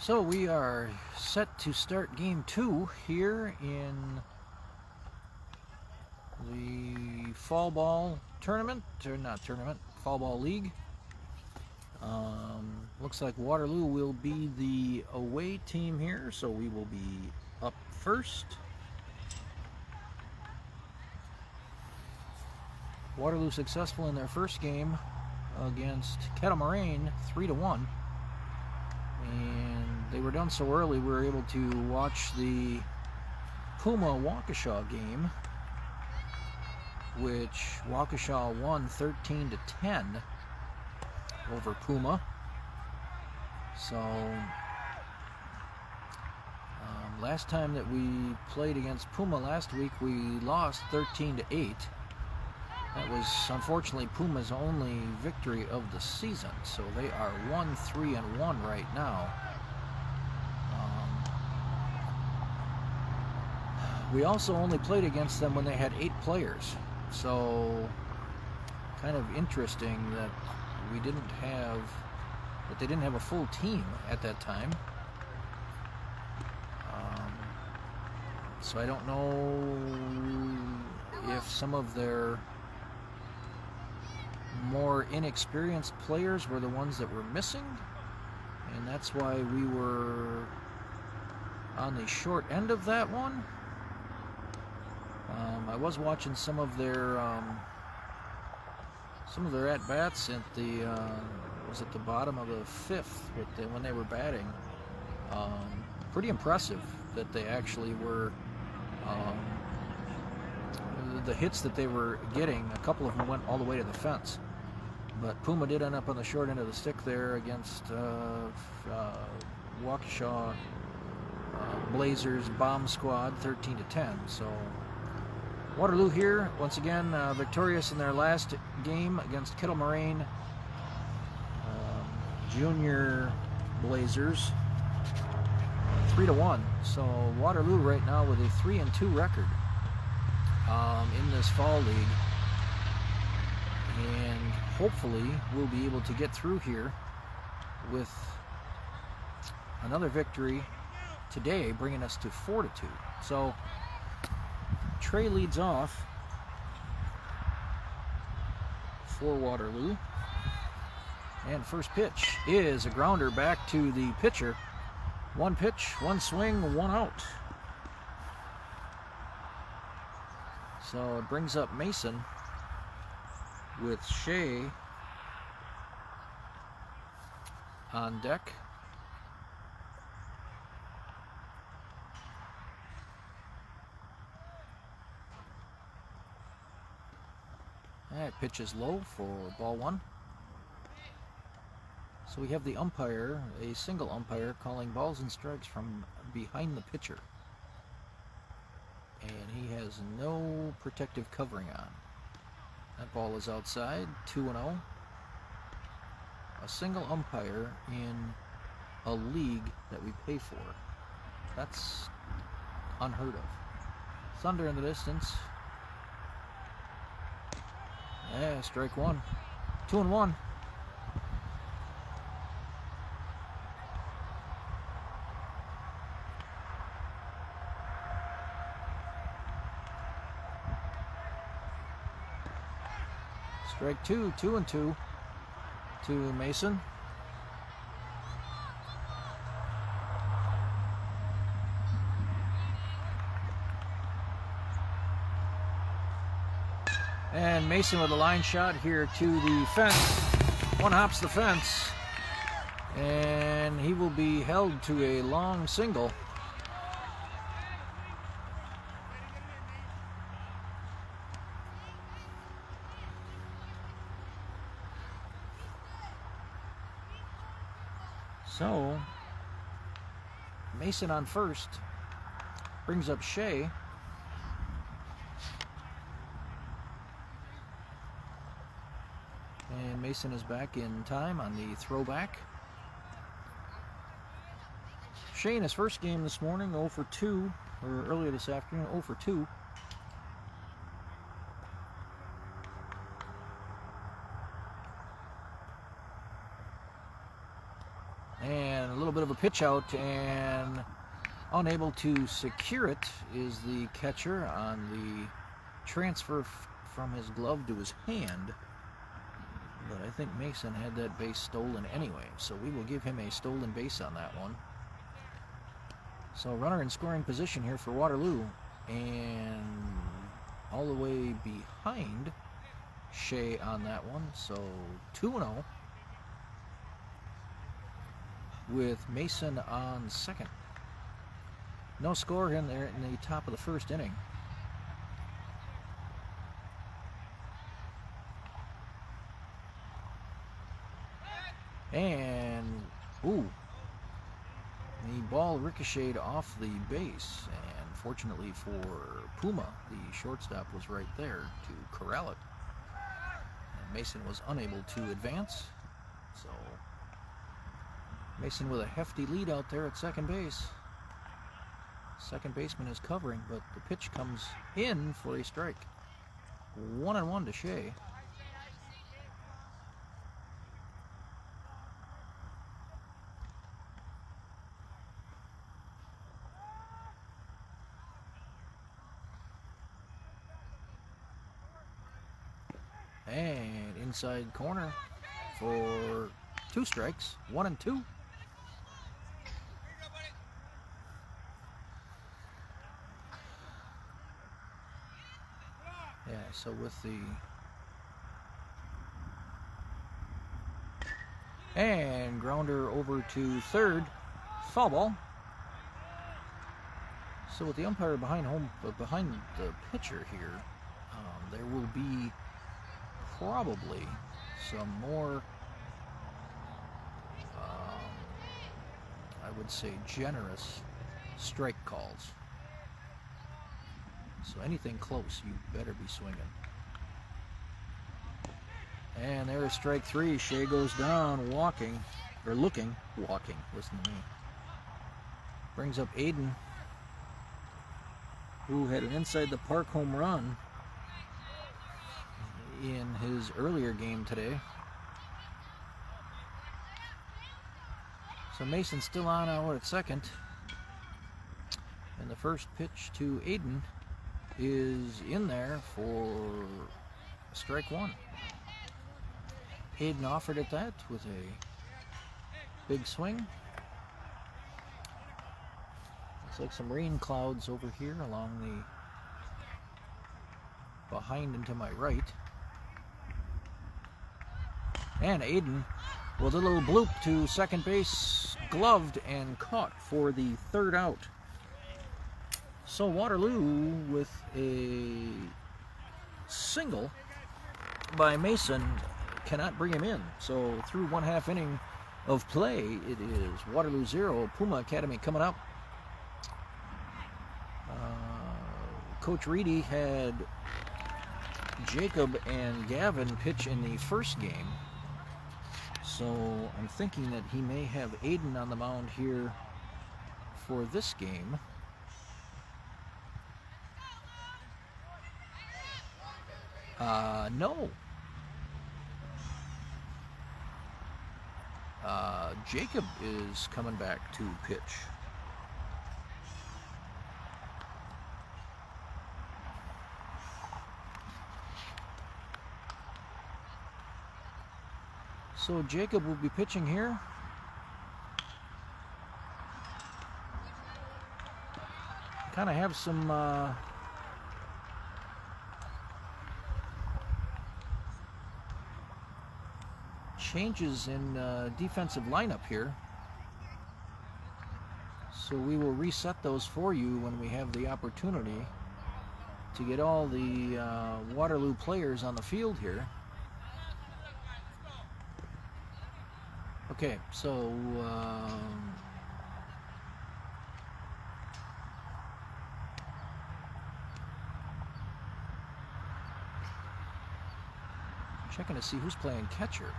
So we are set to start game 2 here in the fall ball tournament, or not tournament, fall ball league. Looks like Waterloo will be the away team here, so we will be up first. Waterloo successful in their first game against Moraine 3-1. And they were done so early we were able to watch the Puma Waukesha game, which Waukesha won 13-10 over Puma. So last time that we played against Puma last week, we lost 13-8. That was unfortunately Puma's only victory of the season, so they are 1-3-1 right now. We also only played against them when they had 8 players, so kind of interesting that they didn't have a full team at that time. So I don't know if some of their more inexperienced players were the ones that were missing, and that's why we were on the short end of that one. I was watching some of their at-bats at the was at the bottom of the 5th when they were batting. Pretty impressive that they actually were the hits that they were getting. A couple of them went all the way to the fence, but Puma did end up on the short end of the stick there against Waukesha Blazers bomb squad 13-10. So Waterloo here once again victorious in their last game against Moraine Junior Blazers 3-1. So Waterloo right now with a 3-2 record in this fall league, and hopefully we'll be able to get through here with another victory today, bringing us to 4-2. So Trey leads off for Waterloo, and first pitch is a grounder back to the pitcher. One pitch, one swing, one out. So it brings up Mason with Shea on deck. That pitch is low for ball 1. So we have the umpire, a single umpire, calling balls and strikes from behind the pitcher. And he has no protective covering on. That ball is outside, 2-0. A single umpire in a league that we pay for. That's unheard of. Thunder in the distance. Yeah, strike 1. 2-1. Strike 2, 2-2 to Mason. And Mason with a line shot here to the fence. One hops the fence, and he will be held to a long single. So Mason on first brings up Shea. And Mason is back in time on the throwback. Shea in his first game this morning, 0 for 2, or earlier this afternoon, 0 for 2. And a little bit of a pitch out, and unable to secure it is the catcher on the transfer from his glove to his hand. But I think Mason had that base stolen anyway, so we will give him a stolen base on that one. So runner in scoring position here for Waterloo, and all the way behind Shea on that one, so 2-0 with Mason on second. No score in there in the top of the first inning. And, ooh, the ball ricocheted off the base, and fortunately for Puma, the shortstop was right there to corral it. And Mason was unable to advance, so Mason with a hefty lead out there at second base. Second baseman is covering, but the pitch comes in for a strike. 1-1 to Shea. And inside corner for 2 strikes, 1-2. Yeah, so with the and grounder over to third, foul ball. So with the umpire behind the pitcher here, there will be probably some more, I would say, generous strike calls. So anything close, you better be swinging. And there's strike 3. Shea goes down, walking, listen to me. Brings up Aiden, who had an inside the park home run in his earlier game today. So Mason's still on out at second. And the first pitch to Aiden is in there for strike 1. Aiden offered at that with a big swing. Looks like some rain clouds over here along the behind and to my right. And Aiden with a little bloop to second base, gloved and caught for the third out. So Waterloo with a single by Mason cannot bring him in. So through 1/2 inning of play, it is Waterloo 0, Puma Academy coming up. Coach Reedy had Jacob and Gavin pitch in the first game. So I'm thinking that he may have Aiden on the mound here for this game. No. Jacob is coming back to pitch. So Jacob will be pitching here. Kind of have some changes in defensive lineup here. So we will reset those for you when we have the opportunity to get all the Waterloo players on the field here. Okay, so checking to see who's playing catcher.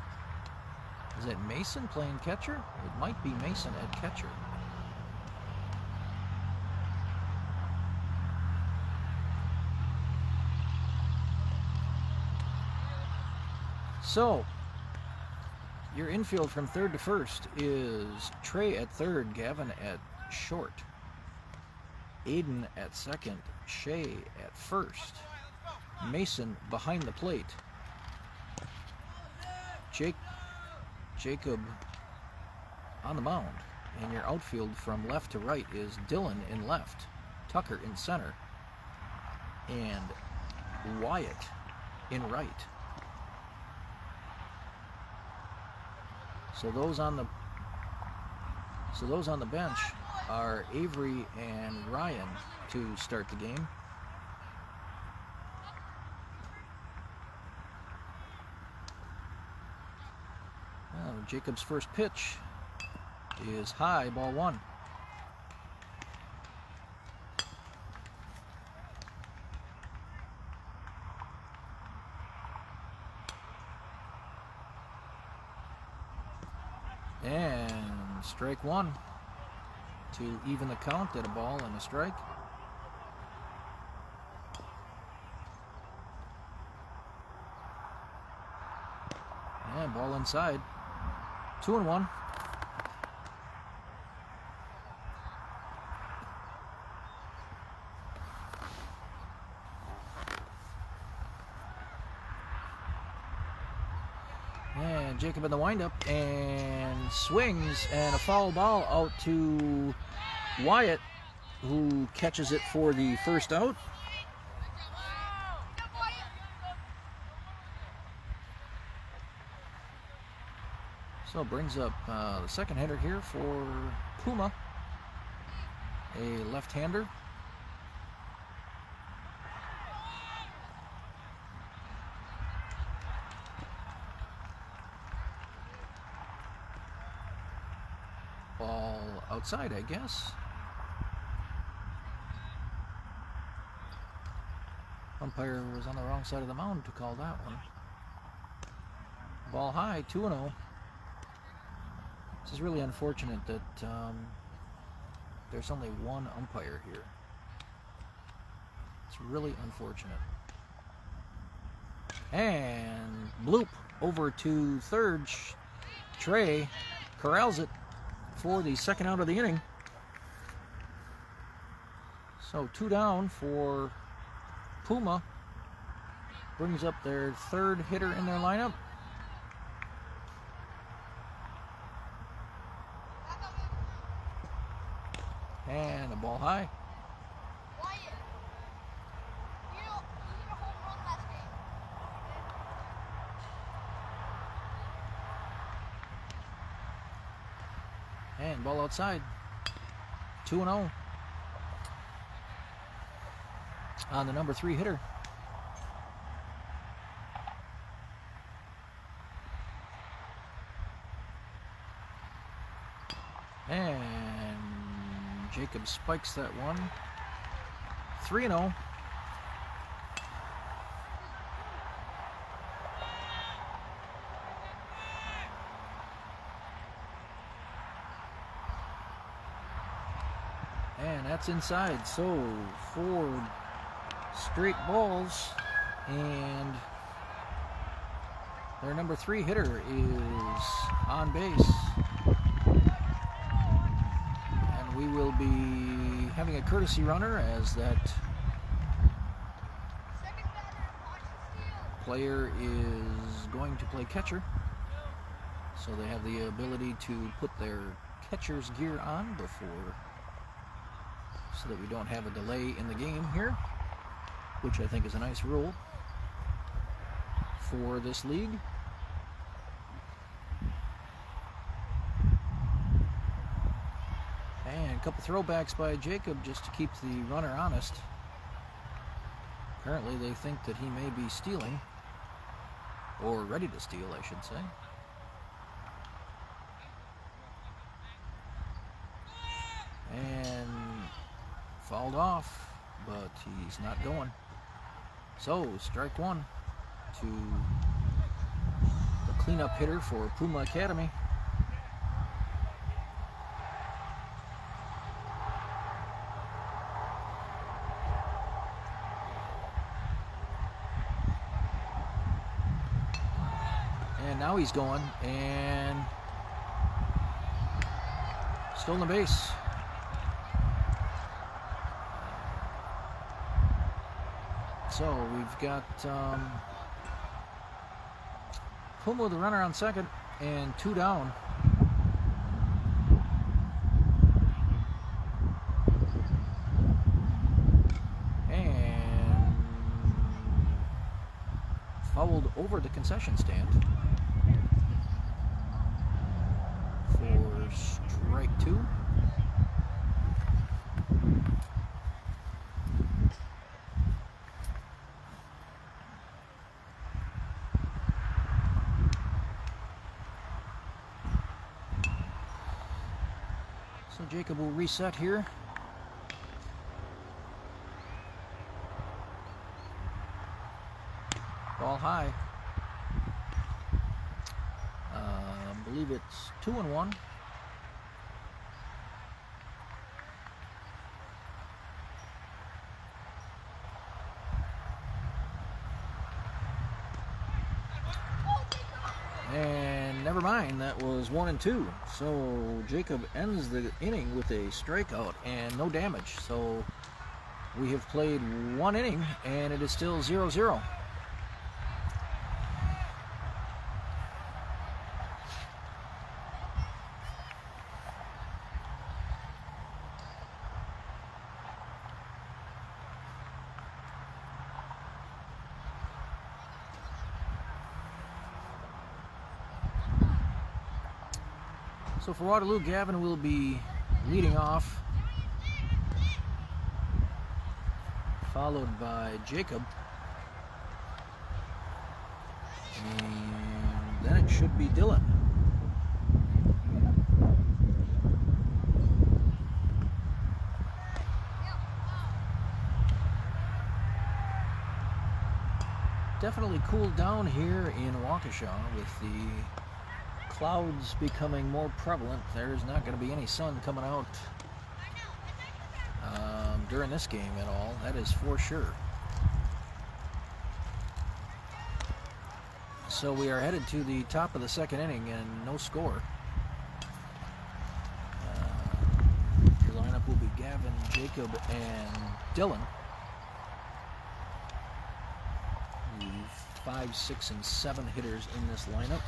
Is it Mason playing catcher? It might be Mason at catcher. So, Your infield from third to first is Trey at third, Gavin at short, Aiden at second, Shay at first, Mason behind the plate, Jacob on the mound. And your outfield from left to right is Dylan in left, Tucker in center, and Wyatt in right. So those on the bench are Avery and Ryan to start the game. Jacob's first pitch is high, ball one. And strike one to even the count at a ball and a strike. And ball inside. 2-1. And Jacob in the windup and swings, and a foul ball out to Wyatt, who catches it for the first out. So brings up the second hitter here for Puma, a left-hander. Ball outside, I guess. Umpire was on the wrong side of the mound to call that one. Ball high, 2-0. This is really unfortunate that there's only one umpire here. It's really unfortunate. And bloop over to third. Trey corrals it for the second out of the inning. So 2 down for Puma. Brings up their third hitter in their lineup. And a ball high. And ball outside. 2-0 on the number 3 hitter. And Jacob spikes that one. 3-0. And that's inside. So 4 straight balls, and their number 3 hitter is on base. And we will be having a courtesy runner as that player is going to play catcher. So they have the ability to put their catcher's gear on before, so that we don't have a delay in the game here, which I think is a nice rule for this league. And a couple throwbacks by Jacob just to keep the runner honest. Apparently they think that he may be stealing, or ready to steal, I should say. And fouled off, but he's not going. So strike one to the cleanup hitter for Puma Academy. And And now he's going, and stolen base. So we've got Puma with the runner on second and 2 down. And fouled over the concession stand for strike 2. So Jacob will reset here. Ball high. I believe it's 2-1. And never mind, that was 1-2. So Jacob ends the inning with a strikeout and no damage. So we have played 1 inning and it is still 0-0. So for Waterloo, Gavin will be leading off, followed by Jacob, and then it should be Dylan. Definitely cooled down here in Waukesha with the clouds becoming more prevalent. There's not going to be any sun coming out during this game at all. That is for sure. So we are headed to the top of the second inning and no score. Your lineup will be Gavin, Jacob, and Dylan. The 5, 6, and 7 hitters in this lineup.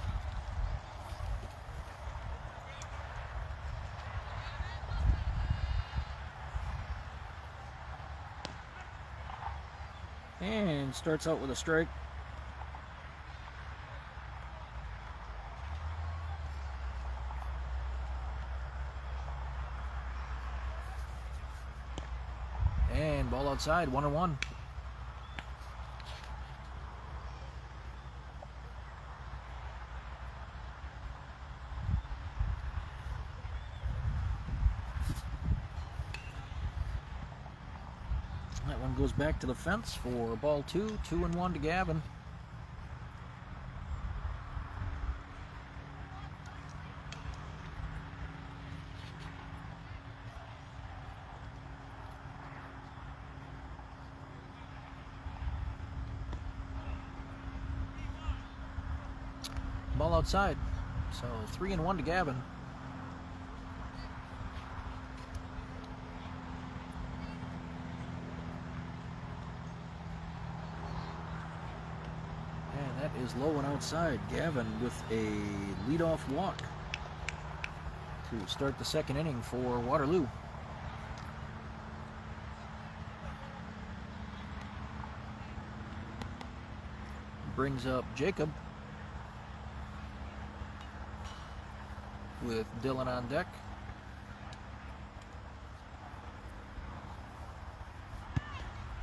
And starts out with a strike. And ball outside, 1-1. That one goes back to the fence for ball 2, 2-1 to Gavin. Ball outside, so 3-1 to Gavin. That is low and outside. Gavin with a leadoff walk to start the second inning for Waterloo. Brings up Jacob with Dylan on deck.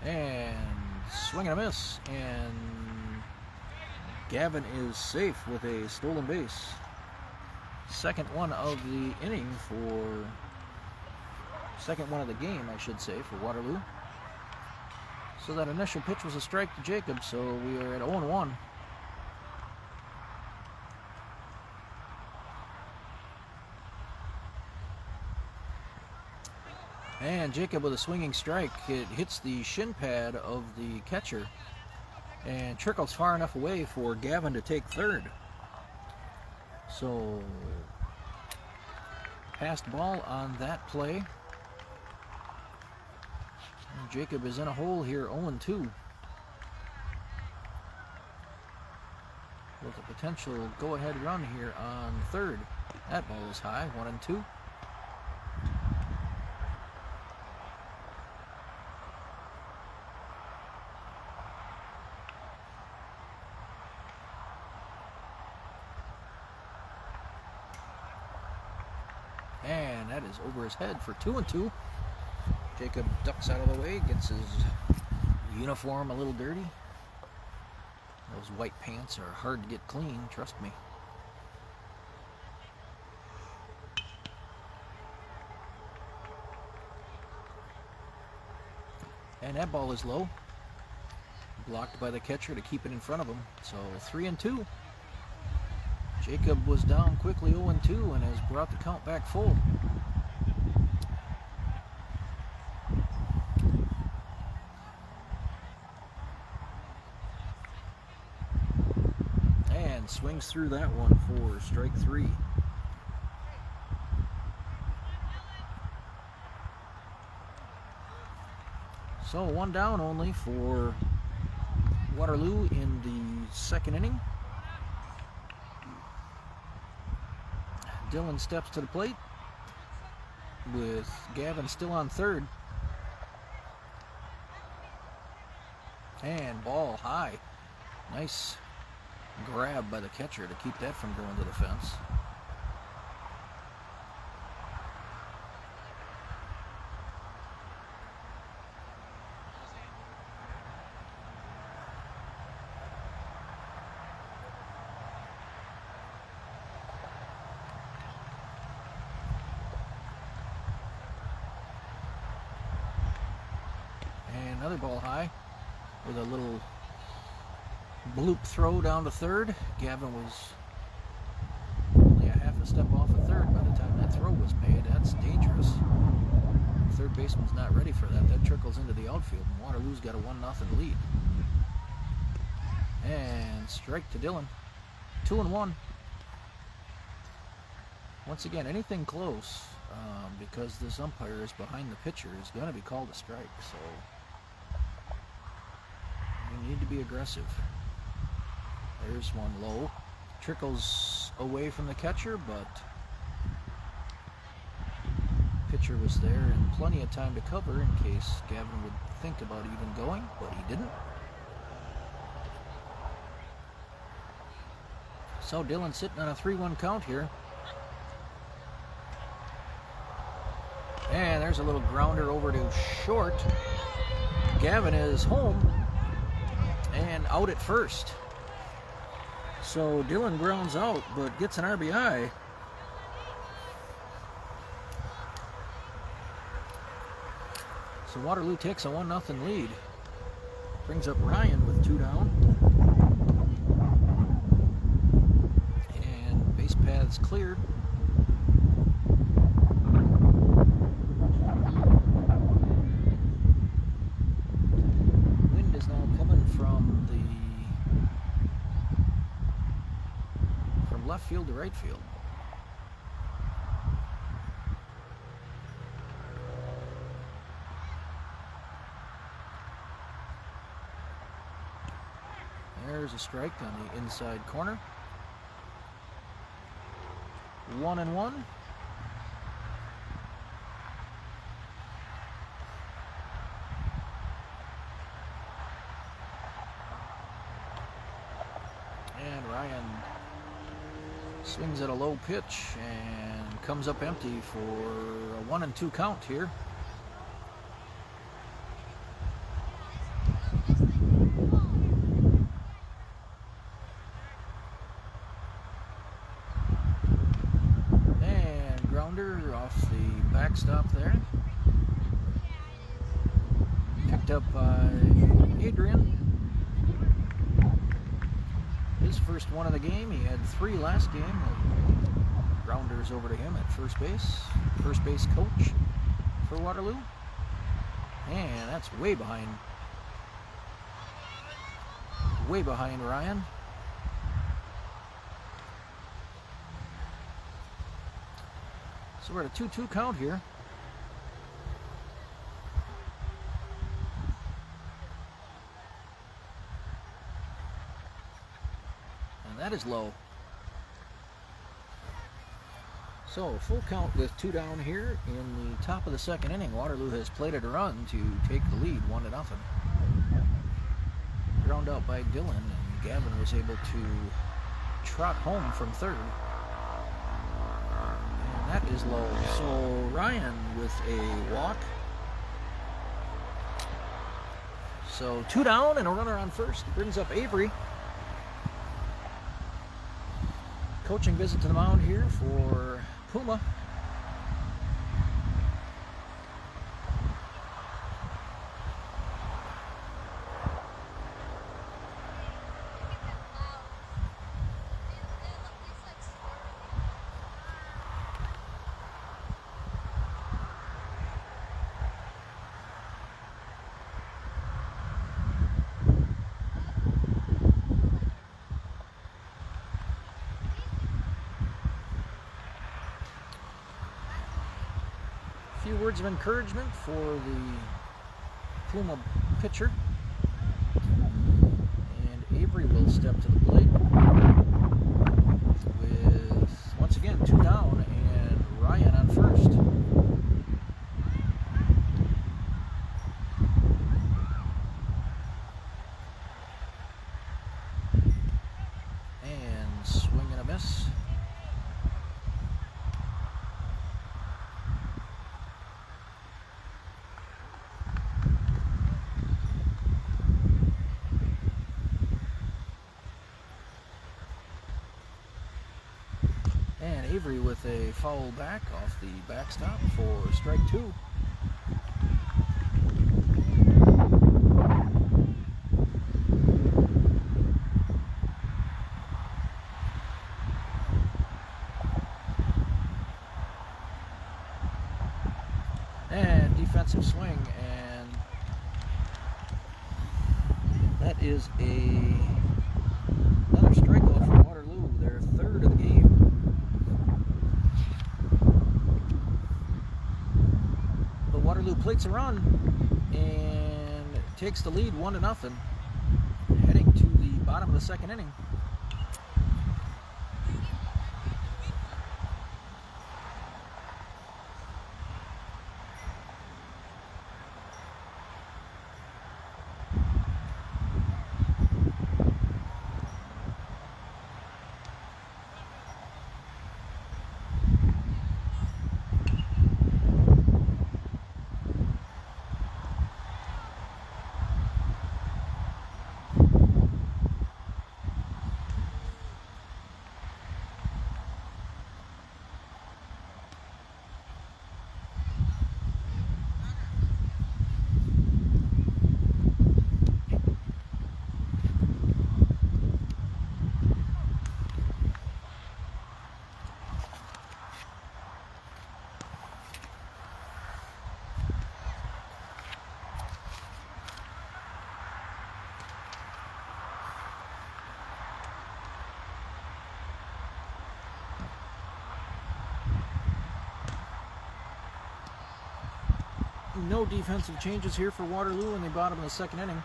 And swing and a miss, and Gavin is safe with a stolen base. Second one of the inning second one of the game, I should say, for Waterloo. So that initial pitch was a strike to Jacob, so we are at 0-1. And Jacob with a swinging strike. It hits the shin pad of the catcher and trickles far enough away for Gavin to take third. So, passed ball on that play. And Jacob is in a hole here, 0-2. With a potential go-ahead run here on third. That ball is high, 1-2. And that is over his head for 2-2. Jacob ducks out of the way, gets his uniform a little dirty. Those white pants are hard to get clean, trust me. And that ball is low. Blocked by the catcher to keep it in front of him. So 3-2. Jacob was down quickly 0-2 and has brought the count back full. And swings through that one for strike 3. So 1 down only for Waterloo in the second inning. Dylan steps to the plate with Gavin still on third. And ball high. Nice grab by the catcher to keep that from going to the fence. Another ball high with a little bloop throw down to third. Gavin was only a half a step off of third by the time that throw was made. That's dangerous. Third baseman's not ready for that. That trickles into the outfield, and Waterloo's got a 1-0 lead. And strike to Dylan. 2-1. Once again, anything close, because this umpire is behind the pitcher, is going to be called a strike. So you need to be aggressive. There's one low. Trickles away from the catcher, but pitcher was there and plenty of time to cover in case Gavin would think about even going, but he didn't. So Dylan sitting on a 3-1 count here. And there's a little grounder over to short. Gavin is home and out at first. So Dylan grounds out but gets an RBI. So Waterloo takes a 1-0 lead. Brings up Ryan with 2 down. And base paths cleared. Wind is now coming from left field to right field. There's a strike on the inside corner. 1-1. And Ryan swings at a low pitch and comes up empty for a 1-2 count here. And grounder off the backstop there. Picked up by Adrian. His first one of the game. He had 3 last game. Grounders over to him at first base. First base coach for Waterloo. And that's way behind Ryan. So we're at a 2-2 count here. And that is low. So full count with 2 down here in the top of the second inning. Waterloo has plated a run to take the lead 1-0. Ground out by Dylan, and Gavin was able to trot home from third. And that is low. So Ryan with a walk. So 2 down and a runner on first. Brings up Avery. Coaching visit to the mound here for Puma. Few words of encouragement for the Puma pitcher. And Avery will step to the plate with, once again, 2 down and Ryan on first. And swing and a miss. And Avery with a foul back off the backstop for strike 2. And defensive swing, and that is another strikeout for Waterloo, their third of the game. Waterloo plates a run and takes the lead 1-0, heading to the bottom of the second inning. No defensive changes here for Waterloo in the bottom of the second inning.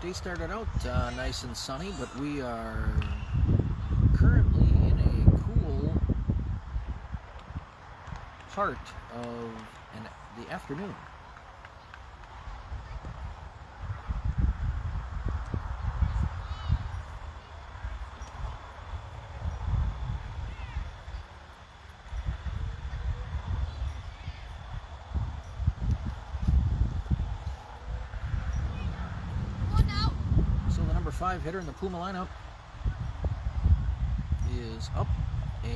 Day started out nice and sunny, but we are currently in a cool part of the afternoon. So the number 5 hitter in the Puma lineup is up and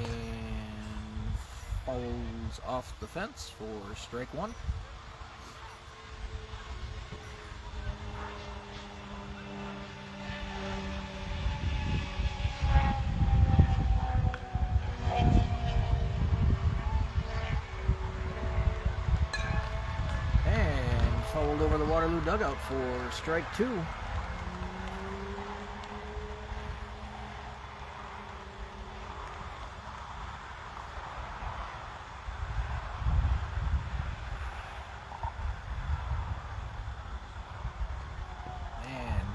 fouls off the fence for strike 1. fouled over the Waterloo dugout for strike 2. And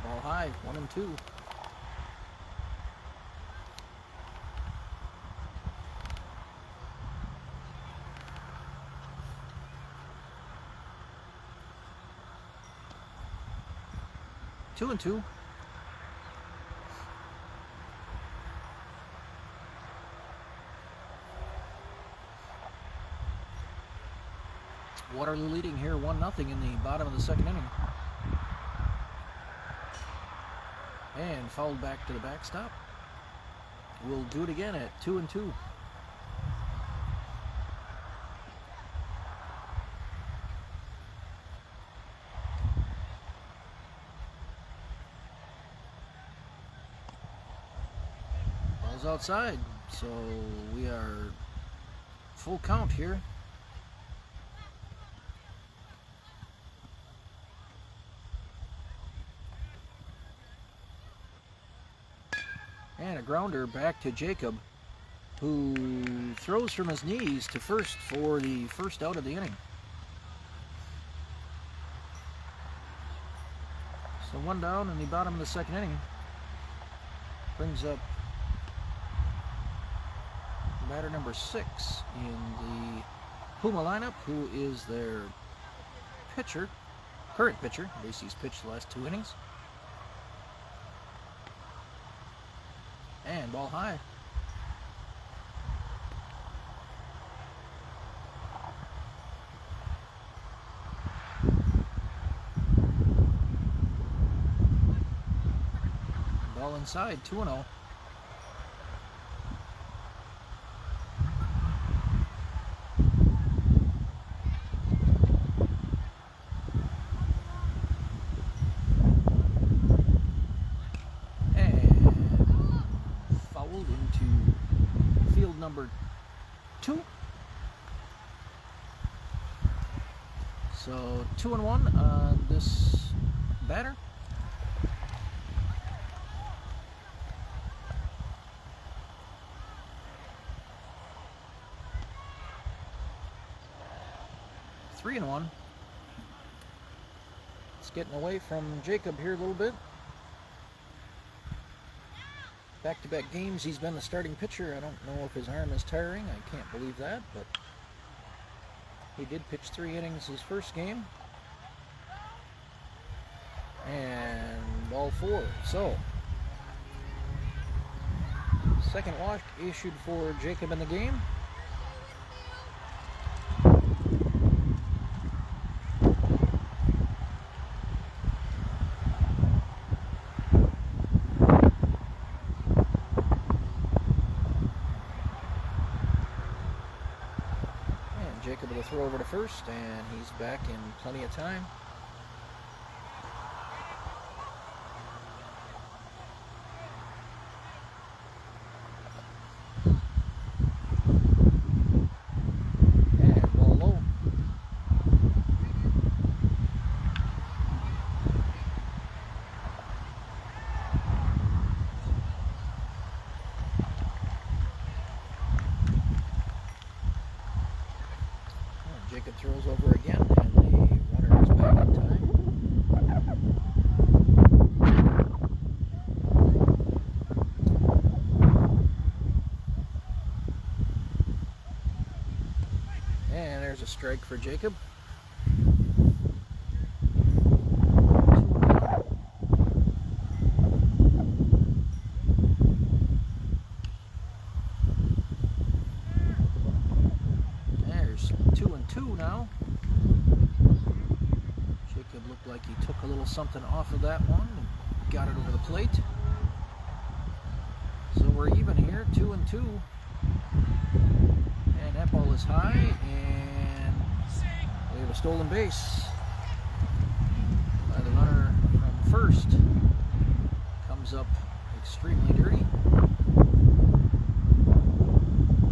ball high, 1-2. Two and two. Waterloo leading here 1-0 in the bottom of the second inning. And fouled back to the backstop. We'll do it again at 2-2. Outside, so we are full count here. And a grounder back to Jacob, who throws from his knees to first for the first out of the inning. So one down in the bottom of the second inning. Brings up batter number 6 in the Puma lineup, who is their pitcher, current pitcher. At least he's pitched the last 2 innings. And ball high. Ball inside, 2-0. Number 2. So 2-1 on this batter. Three and 1. It's getting away from Jacob here a little bit. Back-to-back games, he's been the starting pitcher. I don't know if his arm is tiring. I can't believe that, but he did pitch 3 innings his first game. And ball 4. So, second walk issued for Jacob in the game. Jacob will throw over to first, and he's back in plenty of time. And ball low. Jacob throws over again, and the runner is back in time. And there's a strike for Jacob. There's 2-2 now. Jacob looked like he took a little something off of that one and got it over the plate. So we're even here, 2-2. And that ball is high, and we have a stolen base by the runner from first. Comes up extremely dirty.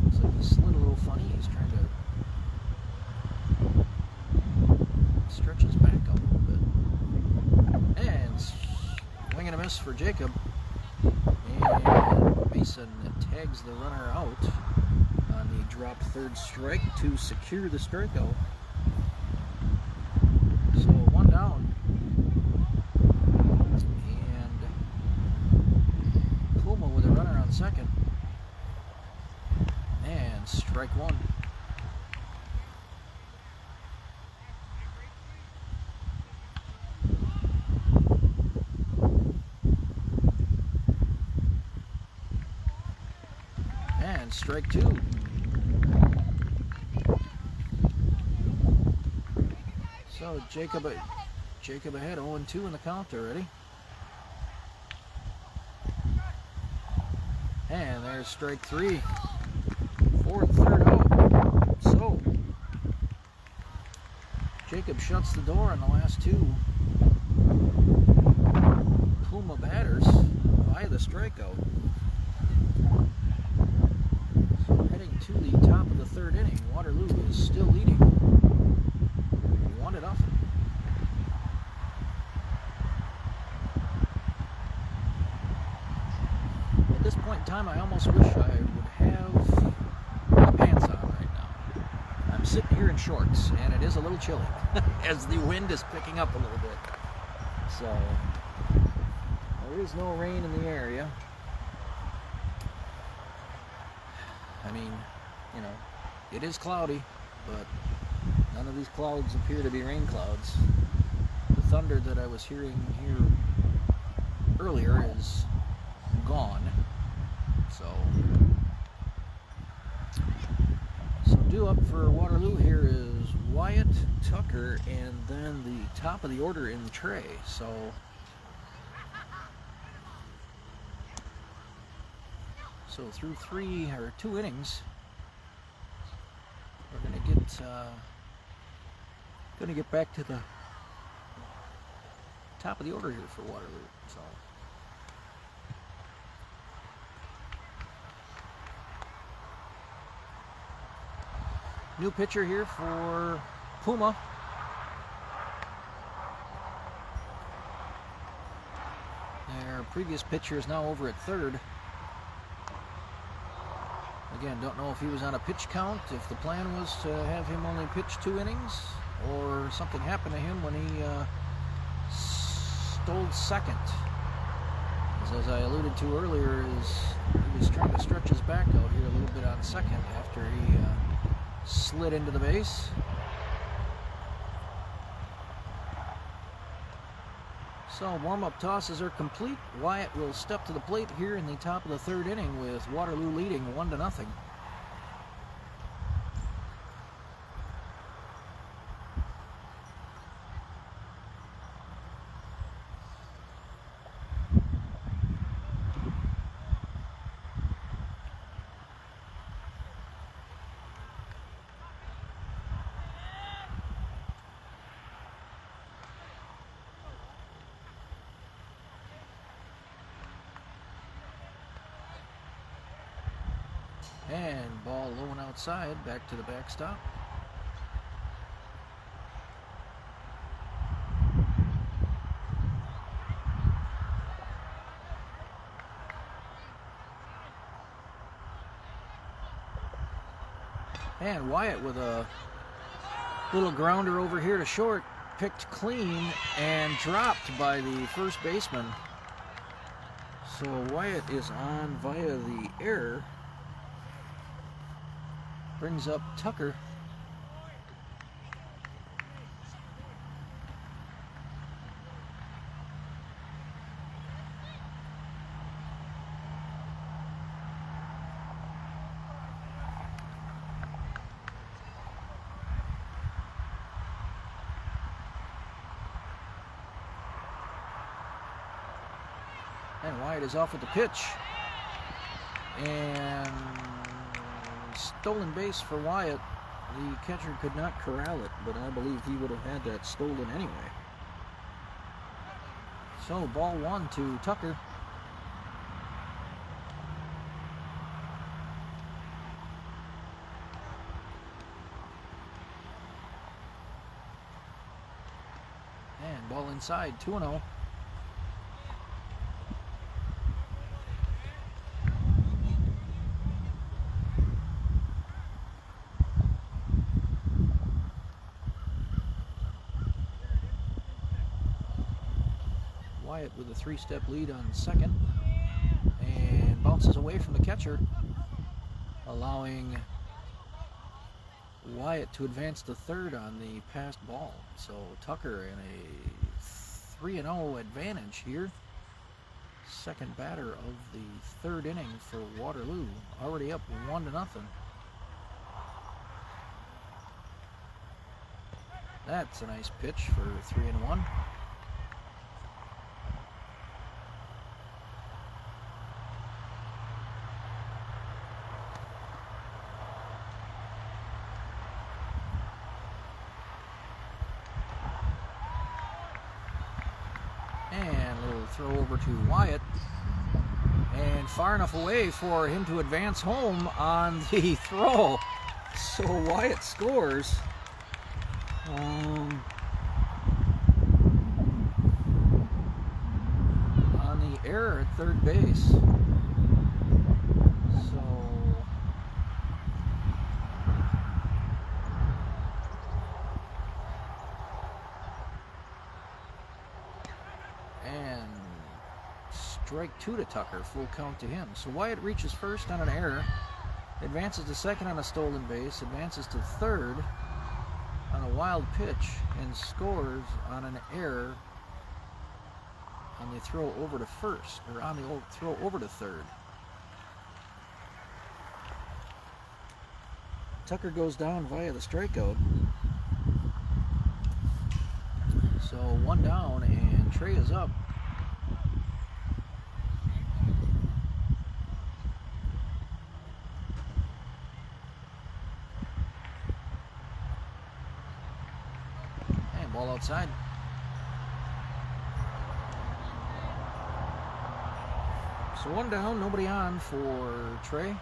Looks like he slid a little funny. He's trying to stretch his back out. miss for Jacob. And Mason tags the runner out on the dropped third strike to secure the strikeout. So 1 down. And Puma with a runner on second. And strike 1. And strike 2. So Jacob ahead 0-2 in the count already. And there's strike 3. 4th, 3rd out. So Jacob shuts the door on the last 2 Puma batters by the strikeout. So heading to the top of the 3rd inning, Waterloo is still leading 1-0. At this point in time, I almost wish I would have my pants on right now. I'm sitting here in shorts, and it is a little chilly as the wind is picking up a little bit. So there is no rain in the area. I mean, you know, it is cloudy, but none of these clouds appear to be rain clouds. The thunder that I was hearing here earlier is gone. So due up for Waterloo here is Wyatt, Tucker, and then the top of the order in the tray. So through 2 innings, we're gonna get back to the top of the order here for Waterloo. So new pitcher here for Puma. Their previous pitcher is now over at 3rd. Again, don't know if he was on a pitch count, if the plan was to have him only pitch 2 innings, or something happened to him when he stole second. As I alluded to earlier, he was trying to stretch his back out here a little bit on second after he slid into the base. So warm-up tosses are complete. Wyatt will step to the plate here in the top of the 3rd inning with Waterloo leading 1-0. And ball low and outside, back to the backstop. And Wyatt with a little grounder over here to short, picked clean and dropped by the first baseman. So Wyatt is on via the error. Brings up Tucker. And Wyatt is off with the pitch. And stolen base for Wyatt. The catcher could not corral it, but I believe he would have had that stolen anyway. So ball 1 to Tucker. And ball inside, 2-0. Wyatt with a 3-step lead on second, and bounces away from the catcher, allowing Wyatt to advance to third on the passed ball. So Tucker in a 3-0 advantage here. Second batter of the third inning for Waterloo, already up 1-0. That's a nice pitch for 3-1. And a little throw over to Wyatt, and far enough away for him to advance home on the throw. So Wyatt scores. On the error at third base. And strike 2 to Tucker, full count to him. So Wyatt reaches first on an error, advances to second on a stolen base, advances to third on a wild pitch, and scores on an error on the throw over to first, or on the throw over to third. Tucker goes down via the strikeout. So 1 down, and Trey is up. And ball outside. So 1 down, nobody on for Trey,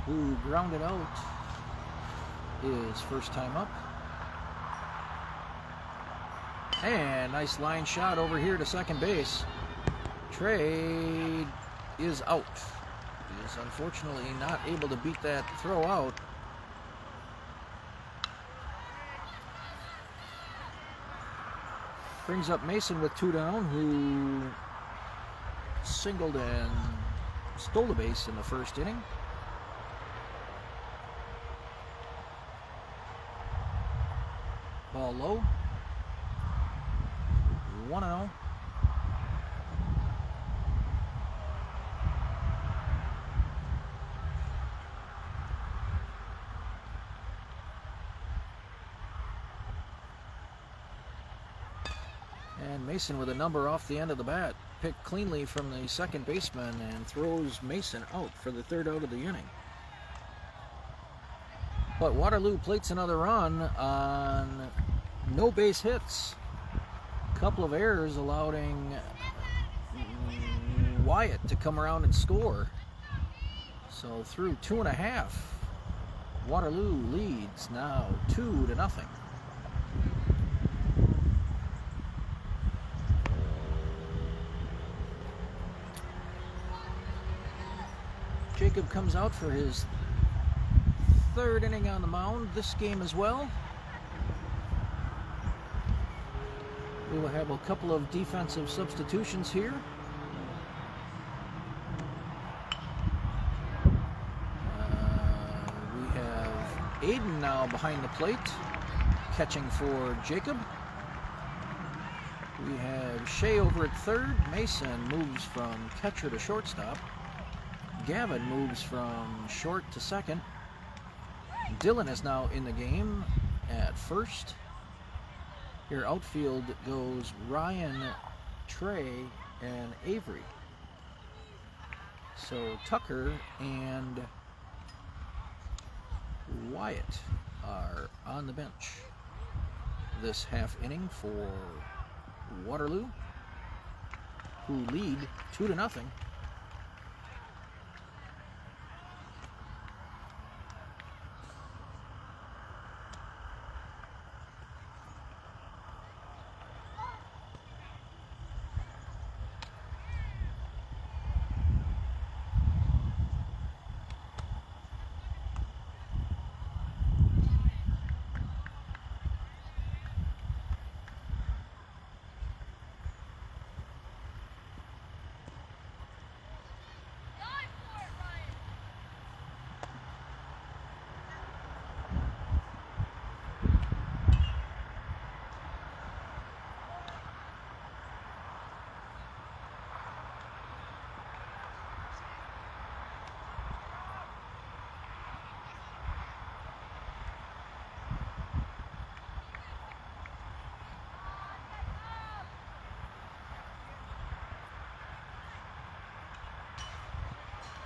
who grounded out his first time up. And nice line shot over here to second base. Trey is out. He is unfortunately not able to beat that throw out. Brings up Mason with 2 down, who singled and stole the base in the first inning. Ball low. 1-0. And Mason with a number off the end of the bat, picked cleanly from the second baseman, and throws Mason out for the 3rd out of the inning. But Waterloo plates another run on no base hits. Couple of errors allowing Wyatt to come around and score. So through 2.5, Waterloo leads now 2-0. Jacob comes out for his 3rd inning on the mound this game as well. We will have a couple of defensive substitutions here. We have Aiden now behind the plate, catching for Jacob. We have Shea over at third. Mason moves from catcher to shortstop. Gavin moves from short to second. Dylan is now in the game at first. Here outfield goes Ryan, Trey, and Avery. So Tucker and Wyatt are on the bench this half inning for Waterloo, who lead 2-0.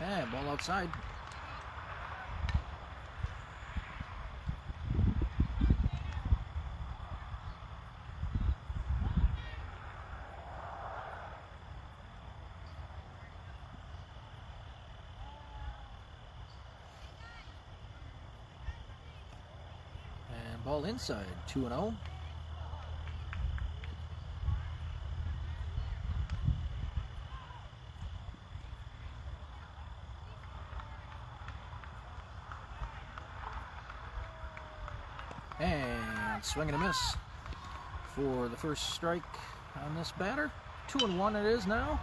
And ball outside. And ball inside, 2-0. And swing and a miss for the first strike on this batter. 2-1 it is now.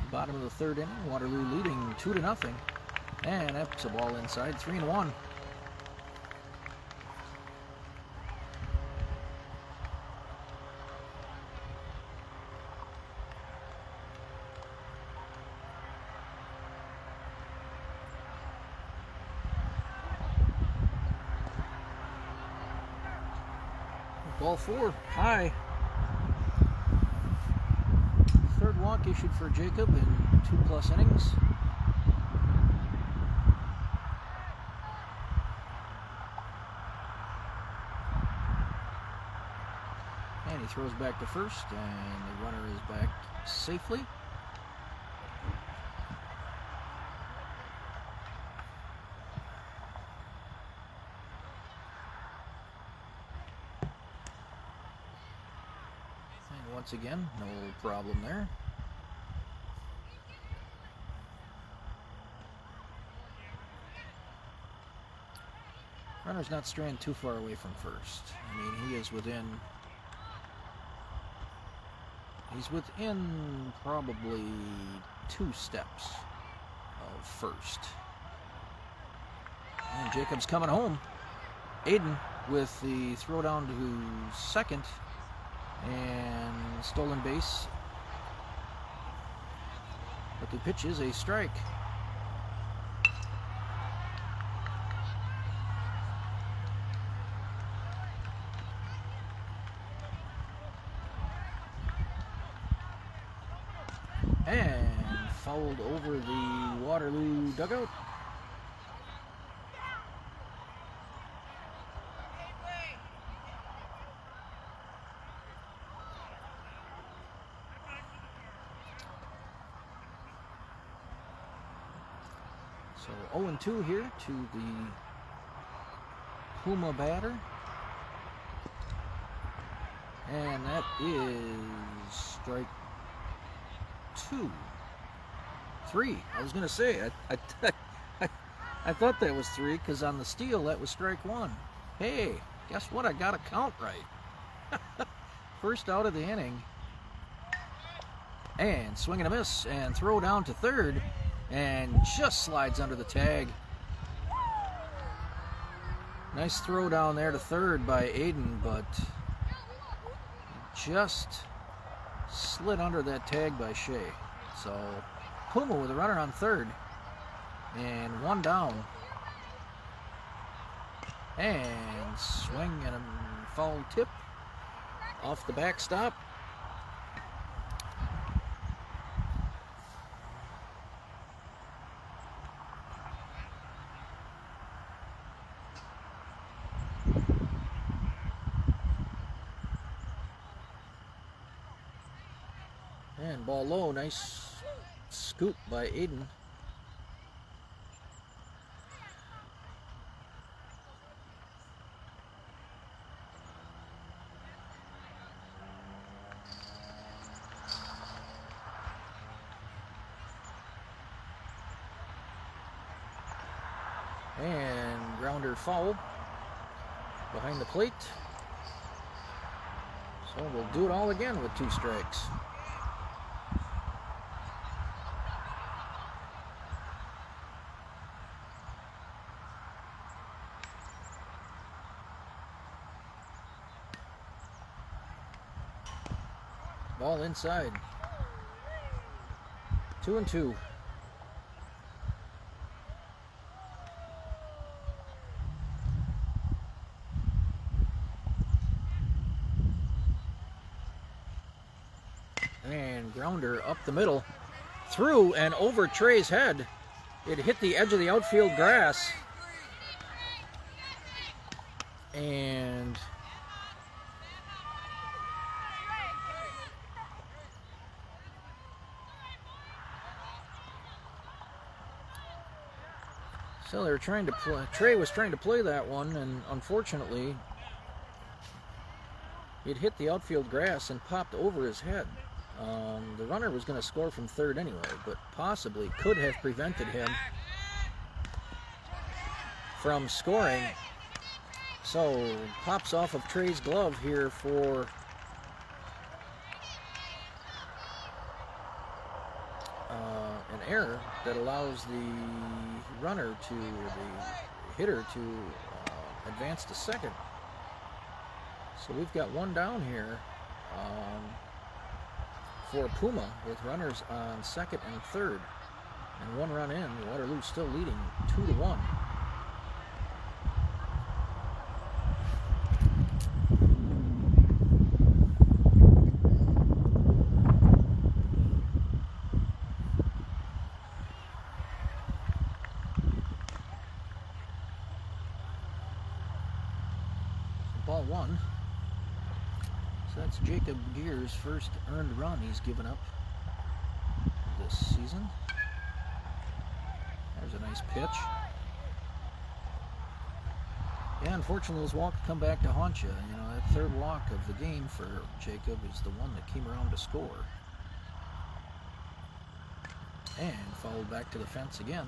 Bottom of the third inning, Waterloo leading 2-0. And that's a ball inside, 3-1. Ball 4, high. Third walk issued for Jacob in 2+ innings. And he throws back to first, and the runner is back safely. Once again, no problem there. Runner's not straying too far away from first. I mean, he is within... He's within probably 2 steps of first. And Jacob's coming home. Aiden with the throw down to second. And stolen base, but the pitch is a strike. And fouled over the Waterloo dugout. So 0-2 here to the Puma batter. And that is strike 2. 3. I was going to say, I thought that was 3 because on the steal that was strike 1. Hey, guess what? I got a count right. First out of the inning. And swing and a miss and throw down to third. And just slides under the tag. Nice throw down there to third by Aiden, but just slid under that tag by Shea. So Puma with a runner on third and 1 down. And swing and a foul tip off the backstop. And ball low, nice scoop by Aiden. And grounder foul behind the plate. So we'll do it all again with 2 strikes. Ball inside. 2-2. And grounder up the middle. through and over Trey's head. It hit the edge of the outfield grass. And so they were trying to play. Trey was trying to play that one, and unfortunately, it hit the outfield grass and popped over his head. The runner was going to score from third anyway, but possibly could have prevented him from scoring. So, pops off of Trey's glove here for an error that allows the runner to, the hitter to advance to second. So we've got one down here for Puma with runners on second and third, and one run in. Waterloo still leading 2-1. Ball one. So that's Jacob Gear's first earned run he's given up this season. There's a nice pitch. Yeah, unfortunately his walk come back to haunt you. You know, that third walk of the game for Jacob is the one that came around to score. And fouled back to the fence again.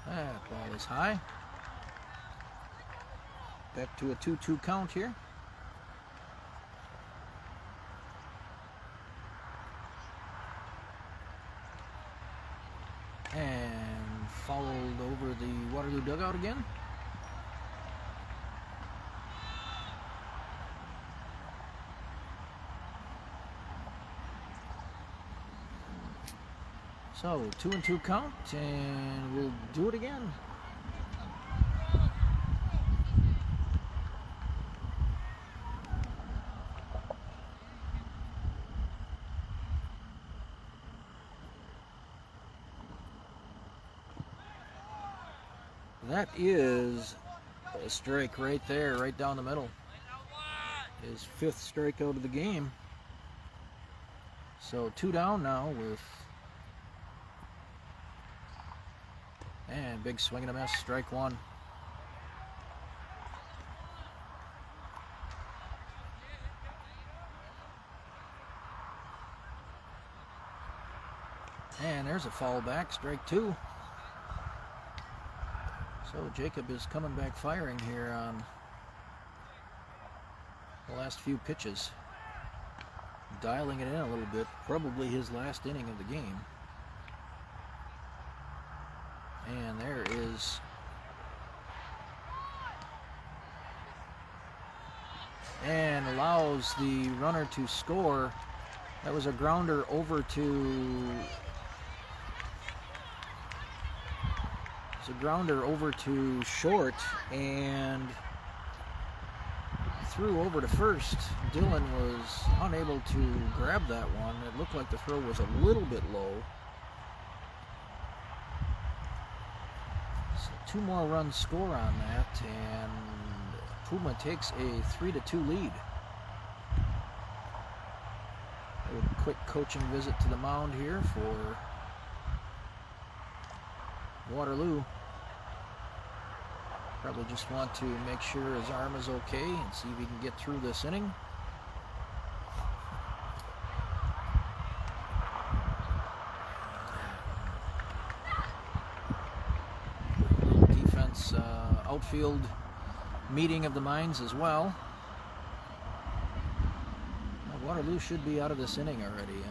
That ball is high. Back to a 2-2 count here. And fouled over the Waterloo dugout again. So 2-2 count, and we'll do it again. That is a strike right there, right down the middle. His fifth strikeout of the game. So 2 down now with, and big swing and a miss, strike one. And there's a foul back, strike two. So Jacob is coming back firing here on the last few pitches. Dialing it in a little bit, probably his last inning of the game. And there is and allows the runner to score. That was a grounder over to short and threw over to first. Dylan was unable to grab that one. It looked like the throw was a little bit low. So 2 more runs score on that, and Puma takes a 3-2 lead. A quick coaching visit to the mound here for Waterloo. Probably just want to make sure his arm is okay and see if he can get through this inning. Defense, outfield meeting of the minds as well. Waterloo should be out of this inning already.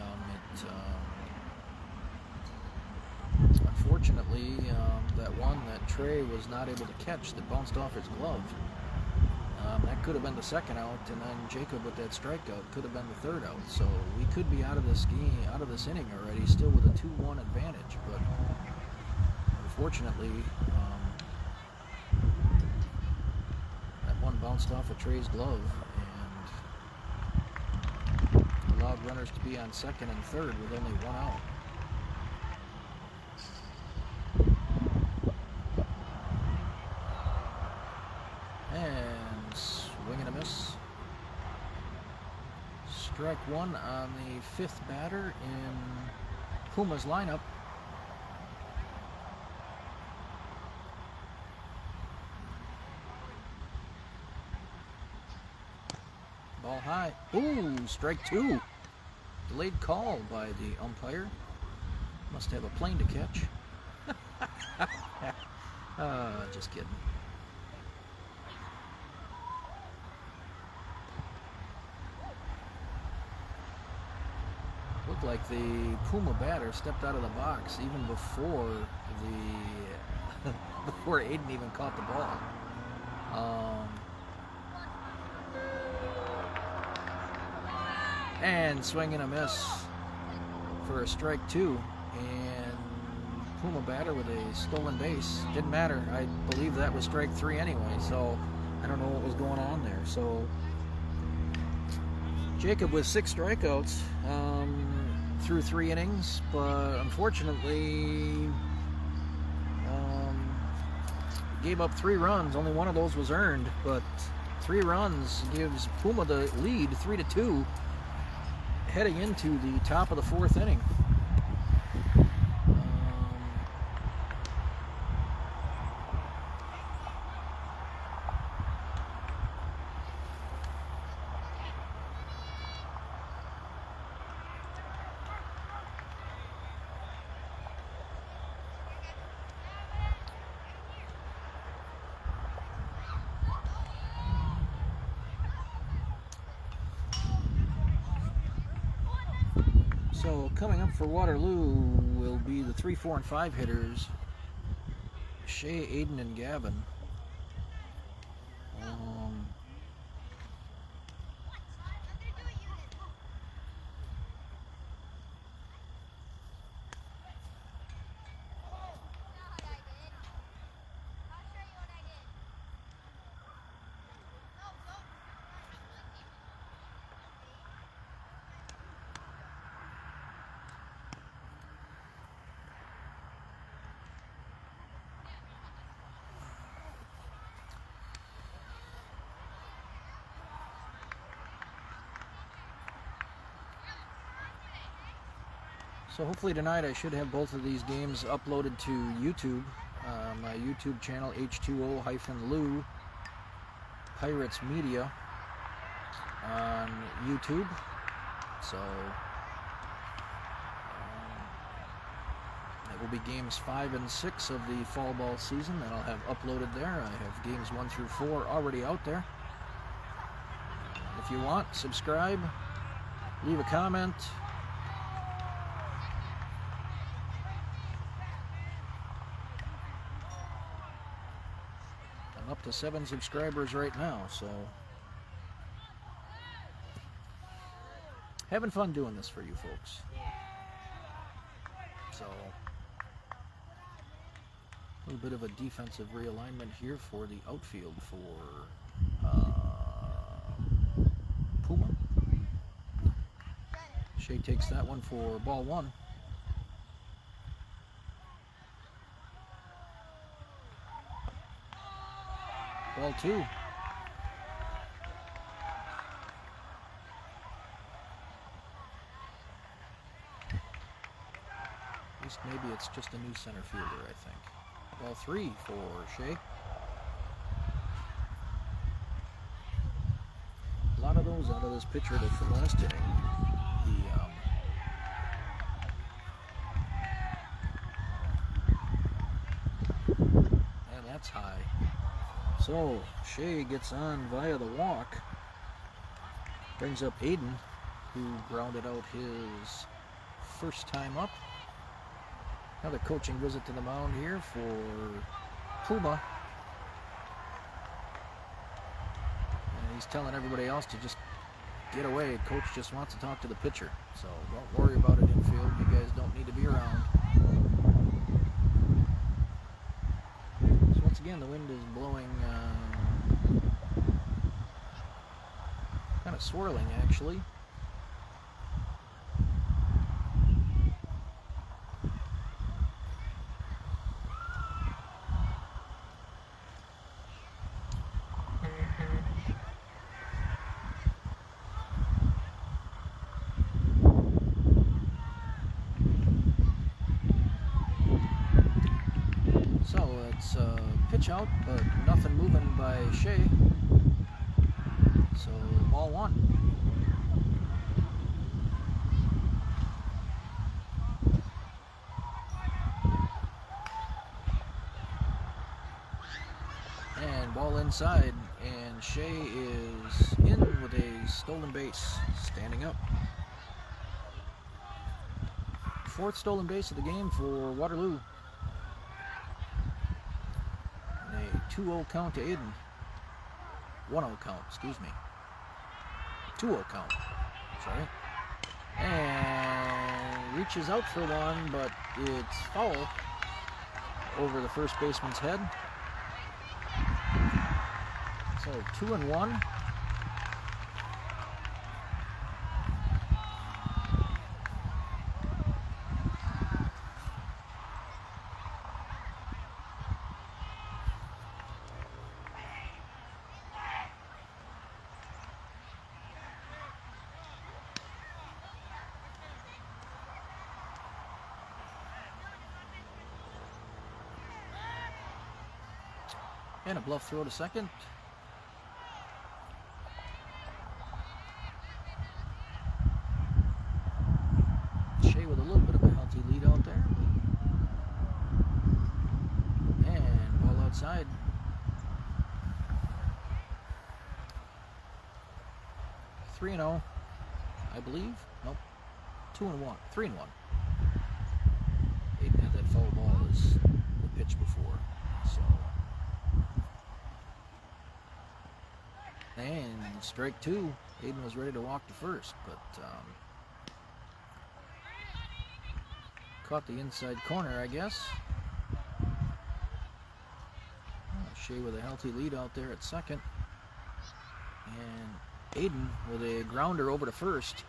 Unfortunately, that one that Trey was not able to catch that bounced off his glove That could have been the second out, and then Jacob with that strikeout could have been the third out. So we could be out of this game, out of this inning already, still with a 2-1 advantage. But unfortunately, that one bounced off of Trey's glove and allowed runners to be on second and third with only one out. And swing and a miss. Strike one on the fifth batter in Puma's lineup. Ball high. Ooh, strike two. Delayed call by the umpire. Must have a plane to catch. Just kidding. Looked like the Puma batter stepped out of the box even before before Aiden even caught the ball. And swing and a miss for a strike two, and Puma batter with a stolen base. Didn't matter. I believe that was strike three anyway, so I don't know what was going on there. So Jacob with 6 strikeouts through 3 innings, but unfortunately gave up 3 runs. Only one of those was earned, but 3 runs gives Puma the lead 3-2 heading into the top of the 4th inning. So coming up for Waterloo will be the 3, 4, and 5 hitters, Shea, Aiden, and Gavin. So hopefully tonight I should have both of these games uploaded to YouTube, my YouTube channel, H2O-Lou Pirates Media on YouTube. So it will be games 5 and 6 of the fall ball season that I'll have uploaded there. I have games 1 through 4 already out there. If you want, subscribe, leave a comment. Up to 7 subscribers right now, so having fun doing this for you folks. So a little bit of a defensive realignment here for the outfield for Puma. Shea takes that one for ball 1. Ball 2. At least maybe it's just a new center fielder, I think. Ball 3 for Shea. A lot of those out of this pitcher from last inning. And that's high. So Shea gets on via the walk, brings up Aiden, who grounded out his first time up. Another coaching visit to the mound here for Puma. he's telling everybody else to just get away. Coach just wants to talk to the pitcher. So don't worry about it infield. You guys don't need to be around. So once again, the wind is blowing, kind of swirling actually. So it's pitch out, but nothing moving by Shea. So ball one. And ball inside, and Shea is in with a stolen base, standing up. Fourth stolen base of the game for Waterloo. And a 2-0 count to Aiden. 1-0 count, excuse me. 2-0 count, sorry. And reaches out for one, but it's foul over the first baseman's head. So 2-1. And a bluff throw to second. Shea with a little bit of a healthy lead out there. And ball outside. Three and 0, I believe. Nope. 2-1. 3-1. Aiden had that foul ball as the pitch before. So. And strike two. Aiden was ready to walk to first, but caught the inside corner, I guess. Shea with a healthy lead out there at second. And Aiden with a grounder over to first.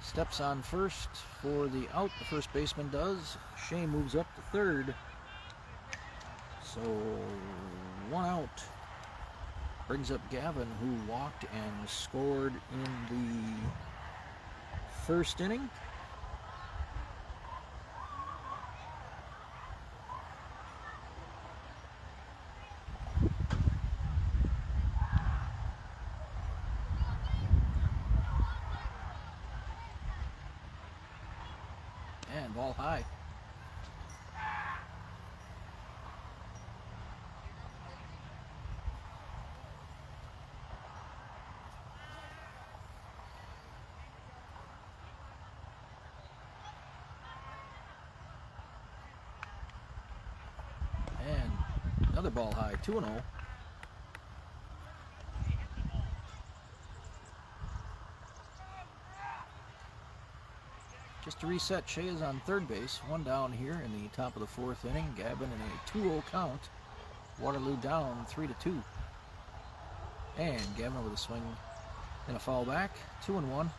Steps on first for the out, the first baseman does. Shea moves up to third. So 1 out. Brings up Gavin, who walked and scored in the first inning. And ball high. Another ball high, 2-0. Just to reset, Shea is on third base. One down here in the top of the fourth inning. Gavin in a 2-0 count. Waterloo down 3-2. And Gavin with a swing and a foul back. 2-1.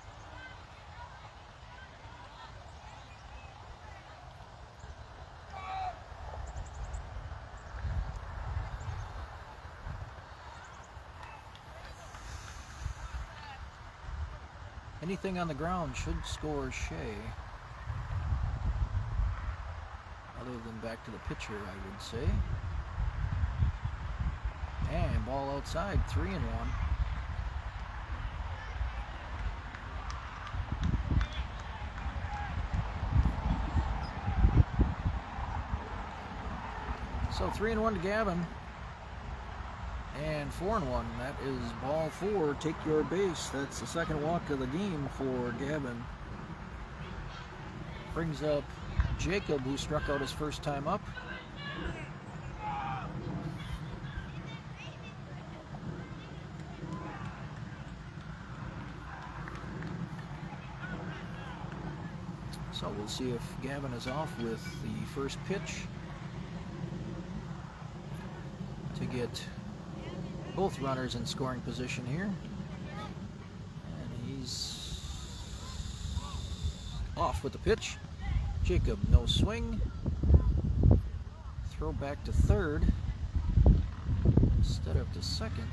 Anything on the ground should score Shea. Other than back to the pitcher, I would say. And ball outside, 3-1. So 3-1 to Gavin. And 4-1, that is ball 4, take your base. That's the second walk of the game for Gavin. Brings up Jacob, who struck out his first time up. So we'll see if Gavin is off with the first pitch to get both runners in scoring position here. And he's off with the pitch. Jacob, no swing. Throw back to third instead of to second.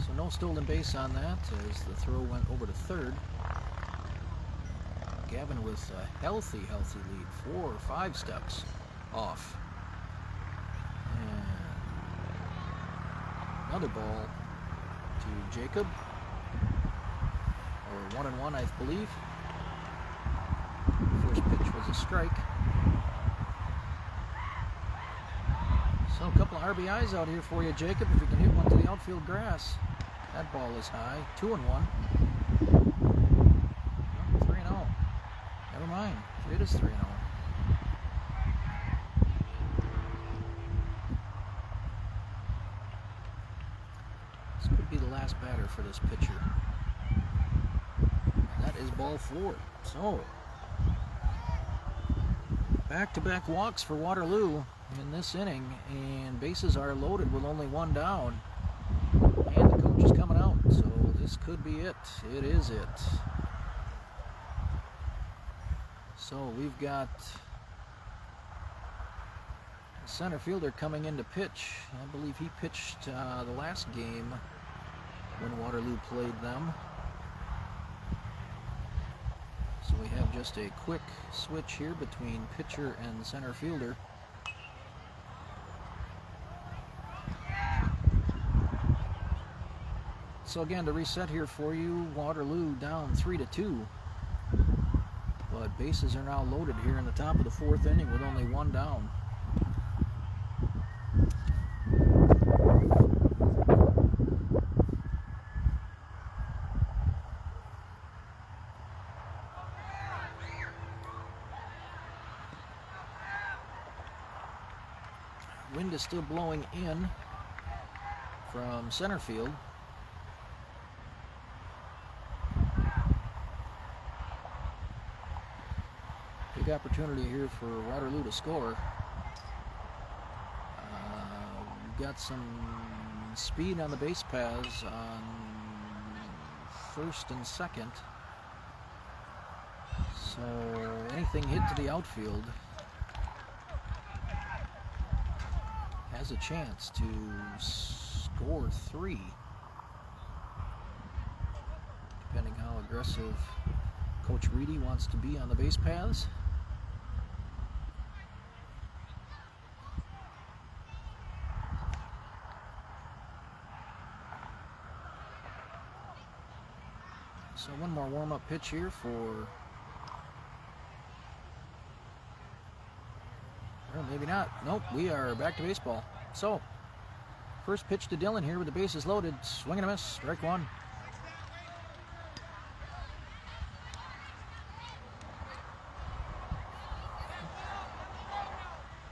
So no stolen base on that as the throw went over to third. Gavin with a healthy lead, 4 or 5 steps off. And another ball to Jacob, or 1-1, I believe. First pitch was a strike. So a couple of RBIs out here for you, Jacob, if you can hit one to the outfield grass. That ball is high. 2-1. 3-0. Never mind. It is 3-0. This could be the last batter for this pitcher. And that is ball 4. So, back-to-back walks for Waterloo in this inning, and bases are loaded with only 1 down. And the coach is coming out, so this could be it. It is it. So we've got a center fielder coming in to pitch. I believe he pitched the last game when Waterloo played them. So we have just a quick switch here between pitcher and center fielder. So again, to reset here for you, Waterloo down 3-2. But bases are now loaded here in the top of the 4th inning with only 1 down. Wind is still blowing in from center field. Big opportunity here for Waterloo to score. We've got some speed on the base paths on first and second. So anything hit to the outfield has a chance to score 3, depending how aggressive Coach Reedy wants to be on the base paths. So one more warm-up pitch here for, well, maybe not. Nope, we are back to baseball. So, first pitch to Dylan here with the bases loaded. Swing and a miss, strike 1.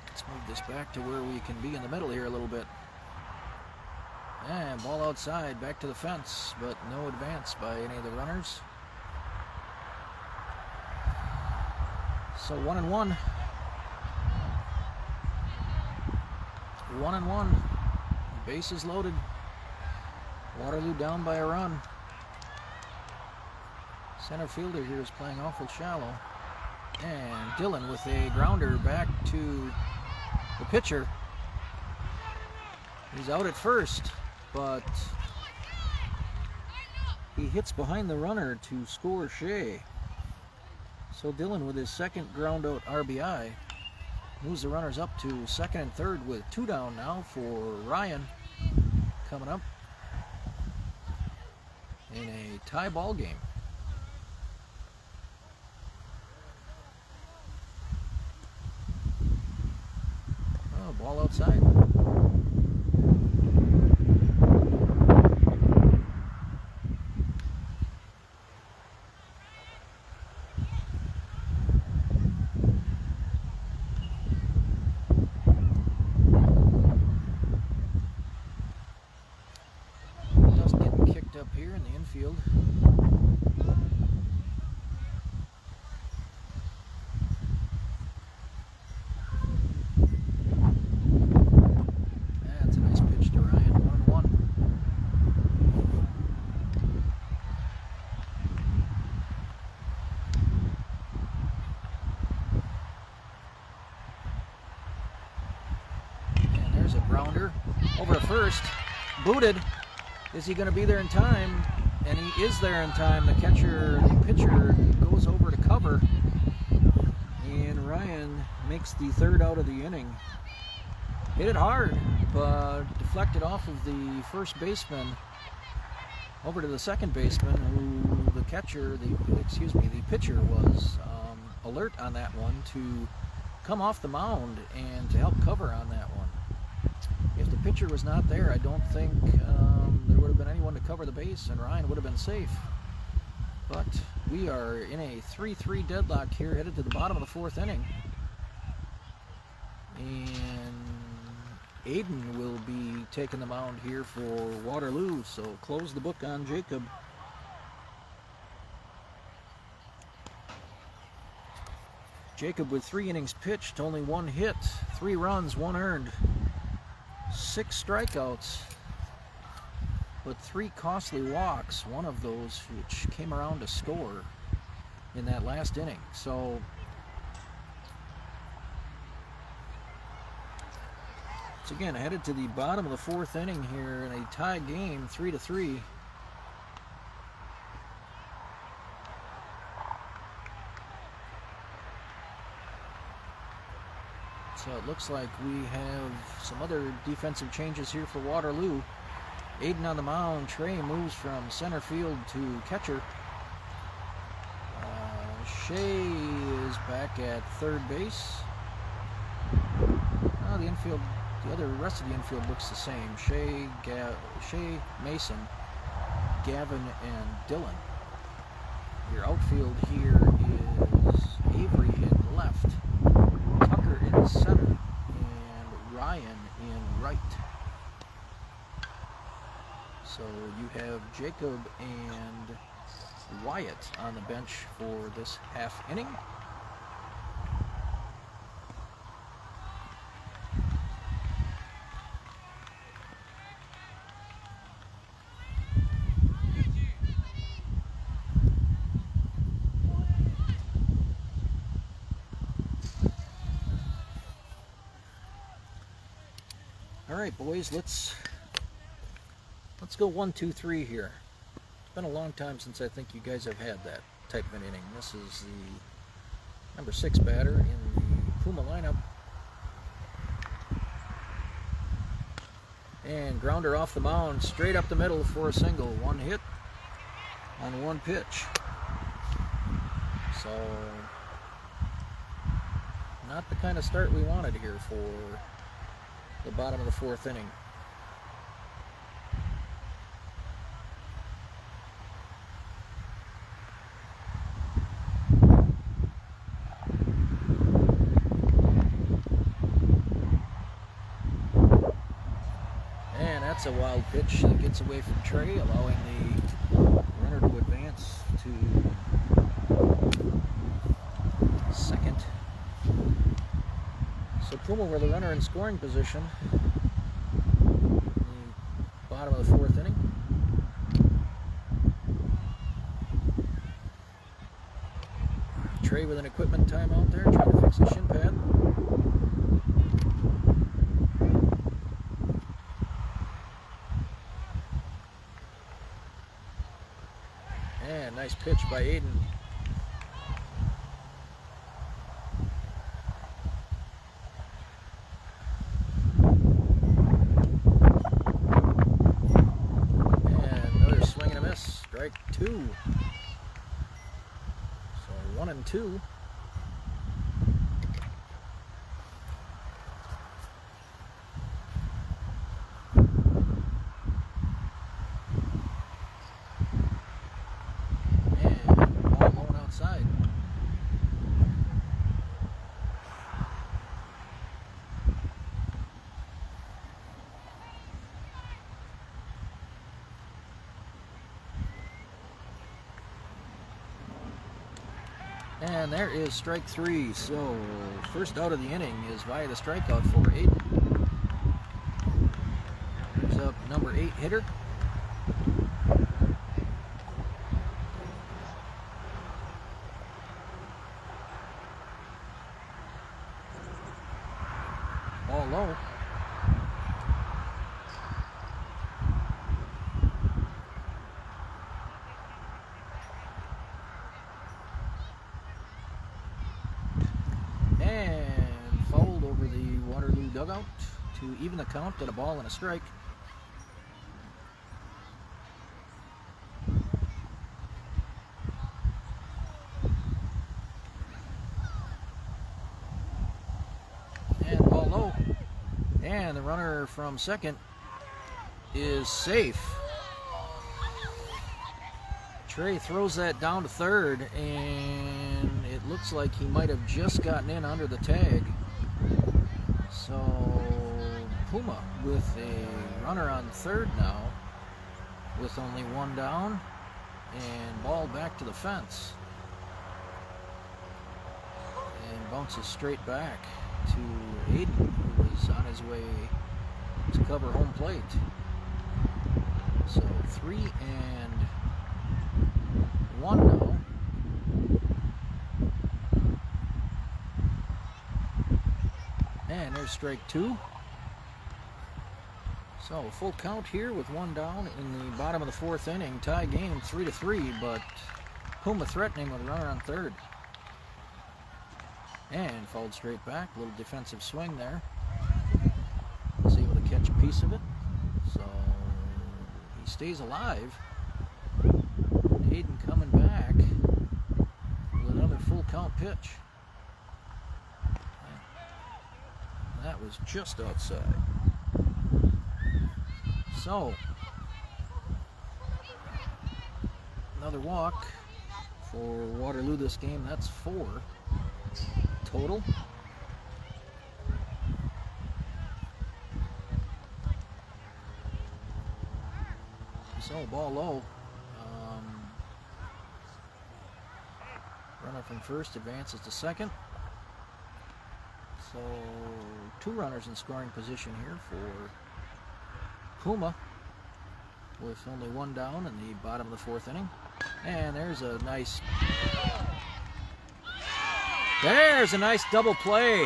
Let's move this back to where we can be in the middle here a little bit. And ball outside, back to the fence, but no advance by any of the runners. So 1-1. 1-1. Bases loaded. Waterloo down by a run. Center fielder here is playing awful shallow. And Dylan with a grounder back to the pitcher. He's out at first, but he hits behind the runner to score Shea. So Dylan with his second ground out RBI moves the runners up to second and third with 2 down now for Ryan coming up in a tie ball game. Oh, ball outside. Dust getting kicked up here in the infield. There's a grounder over to first. Booted. Is he going to be there in time? And he is there in time. The pitcher goes over to cover. And Ryan makes the third out of the inning. Hit it hard, but deflected off of the first baseman over to the second baseman, who the pitcher was alert on that one to come off the mound and to help cover on that one. If the pitcher was not there, I don't think there would have been anyone to cover the base, and Ryan would have been safe. But we are in a 3-3 deadlock here, headed to the bottom of the fourth inning. And Aiden will be taking the mound here for Waterloo, so close the book on Jacob. Jacob with 3 innings pitched, only 1 hit, 3 runs, 1 earned, 6 strikeouts, but 3 costly walks, one of those which came around to score in that last inning. So it's again headed to the bottom of the fourth inning here in a tied game, 3-3. So it looks like we have some other defensive changes here for Waterloo. Aiden on the mound. Trey moves from center field to catcher. Shea is back at third base. The rest of the infield looks the same. Shea, Mason, Gavin, and Dylan. Your outfield here is Avery in left, Tucker in center, and Ryan in right. So you have Jacob and Wyatt on the bench for this half inning. All right, boys, let's go 1, 2, 3 here. It's been a long time since I think you guys have had that type of an inning. This is the number 6 batter in the Puma lineup. And grounder off the mound, straight up the middle for a single. 1 hit on 1 pitch. So, not the kind of start we wanted here for the bottom of the fourth inning. And that's a wild pitch that gets away from Trey, allowing the runner to advance to second. So Puma with the runner in scoring position in the bottom of the fourth inning. Trey with an equipment timeout there, trying to fix the shin pad. And nice pitch by Aiden. Strike 2. So 1 and 2. And ball going outside. And there is strike 3. So first out of the inning is via the strikeout for Aiden. Brings up number 8 hitter. Ball low. dugout to even the count at a ball and a strike. And ball low. And the runner from second is safe. Trey throws that down to third, and it looks like he might have just gotten in under the tag. So Puma with a runner on third now, with only one down, and ball back to the fence. And bounces straight back to Aiden, who was on his way to cover home plate. So 3-1 now. And there's strike two. So full count here with one down in the bottom of the fourth inning. Tie game 3-3, but Puma threatening with a runner on third. And fouled straight back. A little defensive swing there. Was able to catch a piece of it. So he stays alive. Hayden coming back with another full count pitch. That was just outside. So another walk for Waterloo this game. That's 4 total. So ball low. Runner from first advances to second. So 2 runners in scoring position here for Puma, with only one down in the bottom of the fourth inning. And there's a nice double play.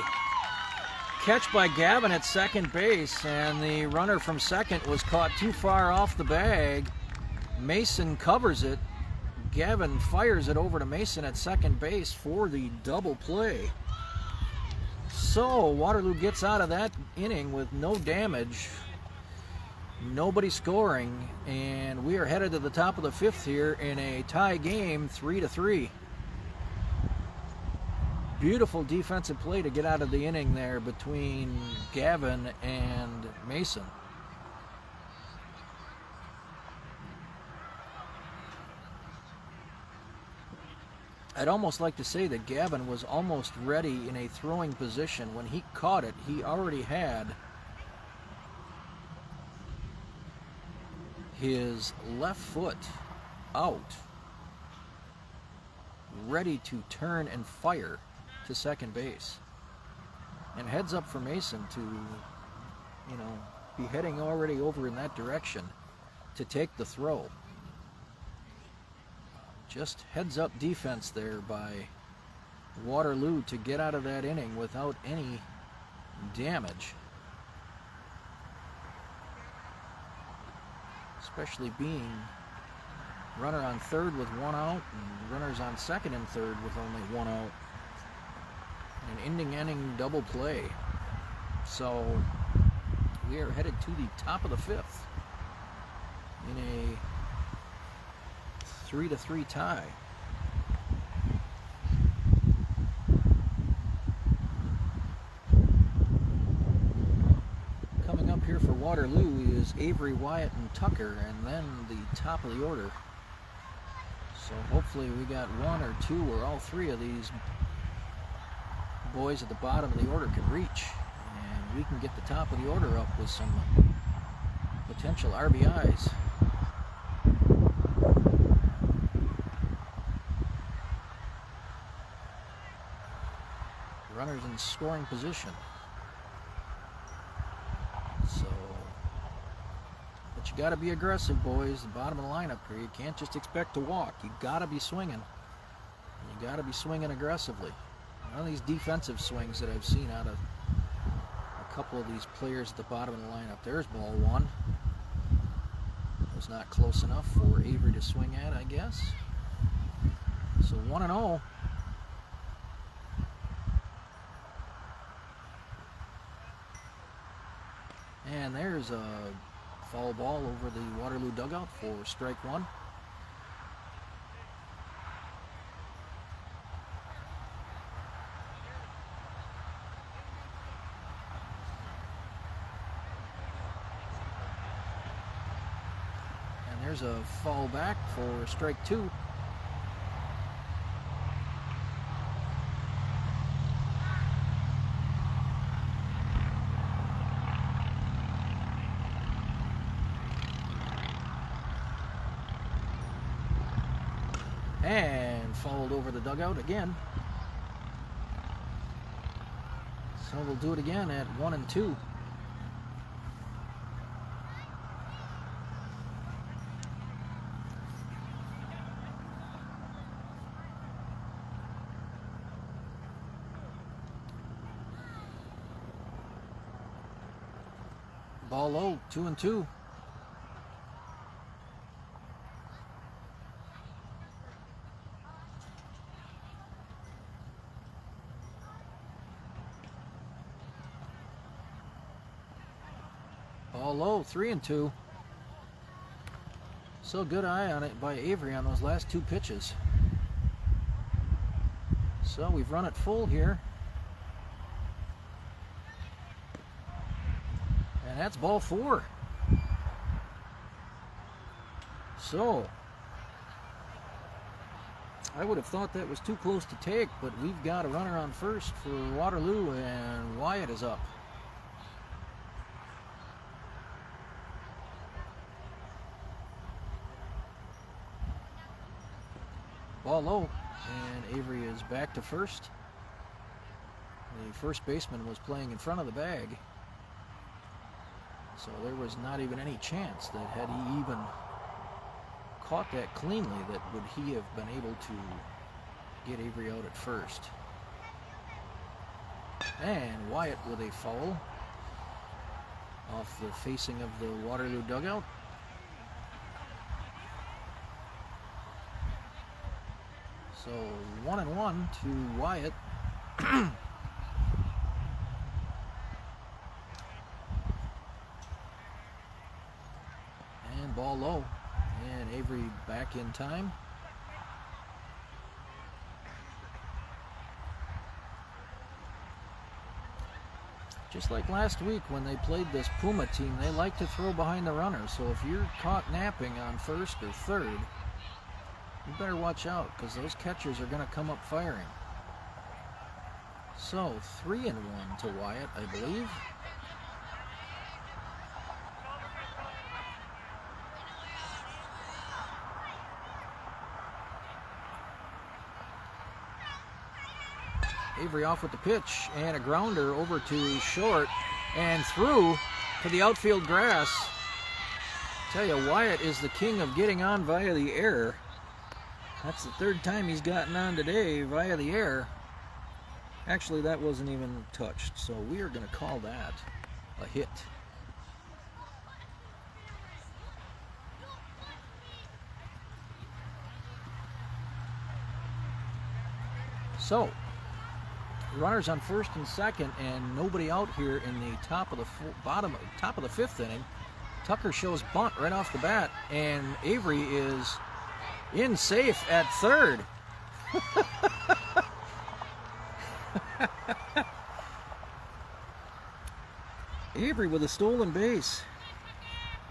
Catch by Gavin at second base, and the runner from second was caught too far off the bag. Mason covers it. Gavin fires it over to Mason at second base for the double play. So Waterloo gets out of that inning with no damage, nobody scoring, and we are headed to the top of the fifth here in a tie game, 3-3. Beautiful defensive play to get out of the inning there between Gavin and Mason. I'd almost like to say that Gavin was almost ready in a throwing position. When he caught it, he already had his left foot out, ready to turn and fire to second base. And heads up for Mason to, be heading already over in that direction to take the throw. Just heads up defense there by Waterloo to get out of that inning without any damage. Especially being runner on third with one out and runners on second and third with only one out. An inning double play. So we are headed to the top of the fifth in a 3-3 tie. Coming up here for Waterloo is Avery, Wyatt, and Tucker, and then the top of the order. So hopefully we got one or two or all three of these boys at the bottom of the order can reach, and we can get the top of the order up with some potential RBIs. Runners in scoring position. So, but you got to be aggressive, boys. The bottom of the lineup here, you can't just expect to walk. You got to be swinging. You got to be swinging aggressively. None of these defensive swings that I've seen out of a couple of these players at the bottom of the lineup. There's ball one. It was not close enough for Avery to swing at, I guess. So 1-0. And there's a foul ball over the Waterloo dugout for strike one. And there's a foul back for strike two. And fouled over the dugout again. So we'll do it again at 1-2. Ball low, 2-2. Ball low, 3-2. So good eye on it by Avery on those last two pitches. So we've run it full here. And that's ball four. So I would have thought that was too close to take, but we've got a runner on first for Waterloo, and Wyatt is up. Ball low, and Avery is back to first. The first baseman was playing in front of the bag, so there was not even any chance that had he even caught that cleanly, that would he have been able to get Avery out at first. And Wyatt with a foul off the facing of the Waterloo dugout. So 1-1 to Wyatt. And ball low. And Avery back in time. Just like last week when they played this Puma team, they like to throw behind the runner. So if you're caught napping on first or third, you better watch out, because those catchers are going to come up firing. So 3-1 to Wyatt, I believe. Avery off with the pitch, and a grounder over to short and through to the outfield grass. Tell you, Wyatt is the king of getting on via the air. That's the third time he's gotten on today via the air. Actually, that wasn't even touched, so we are going to call that a hit. So, runners on first and second, and nobody out here in the top of the fifth inning. Tucker shows bunt right off the bat, and Avery is in safe at third. Avery with a stolen base.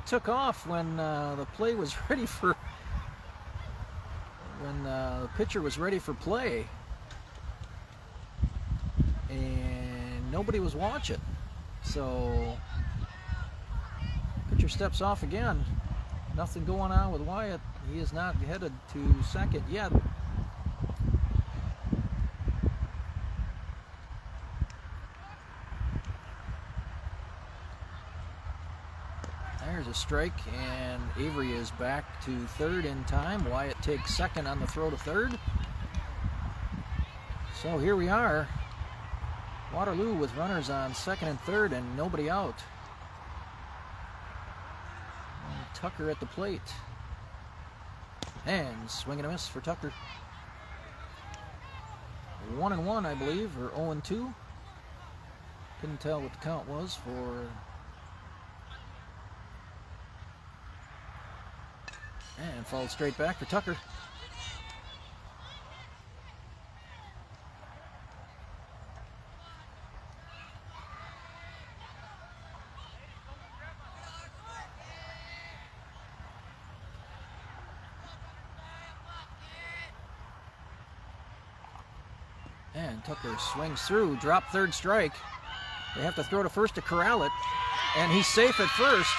Took off when the play was ready for, when the pitcher was ready for play. And nobody was watching. So pitcher steps off again. Nothing going on with Wyatt. He is not headed to second yet. There's a strike, and Avery is back to third in time. Wyatt takes second on the throw to third. So here we are. Waterloo with runners on second and third and nobody out. And Tucker at the plate. And swing and a miss for Tucker. 1-1, I believe, or 0-2. Couldn't tell what the count was for And fouled straight back for Tucker. And Tucker swings through, drop third strike. They have to throw to first to corral it. And he's safe at first.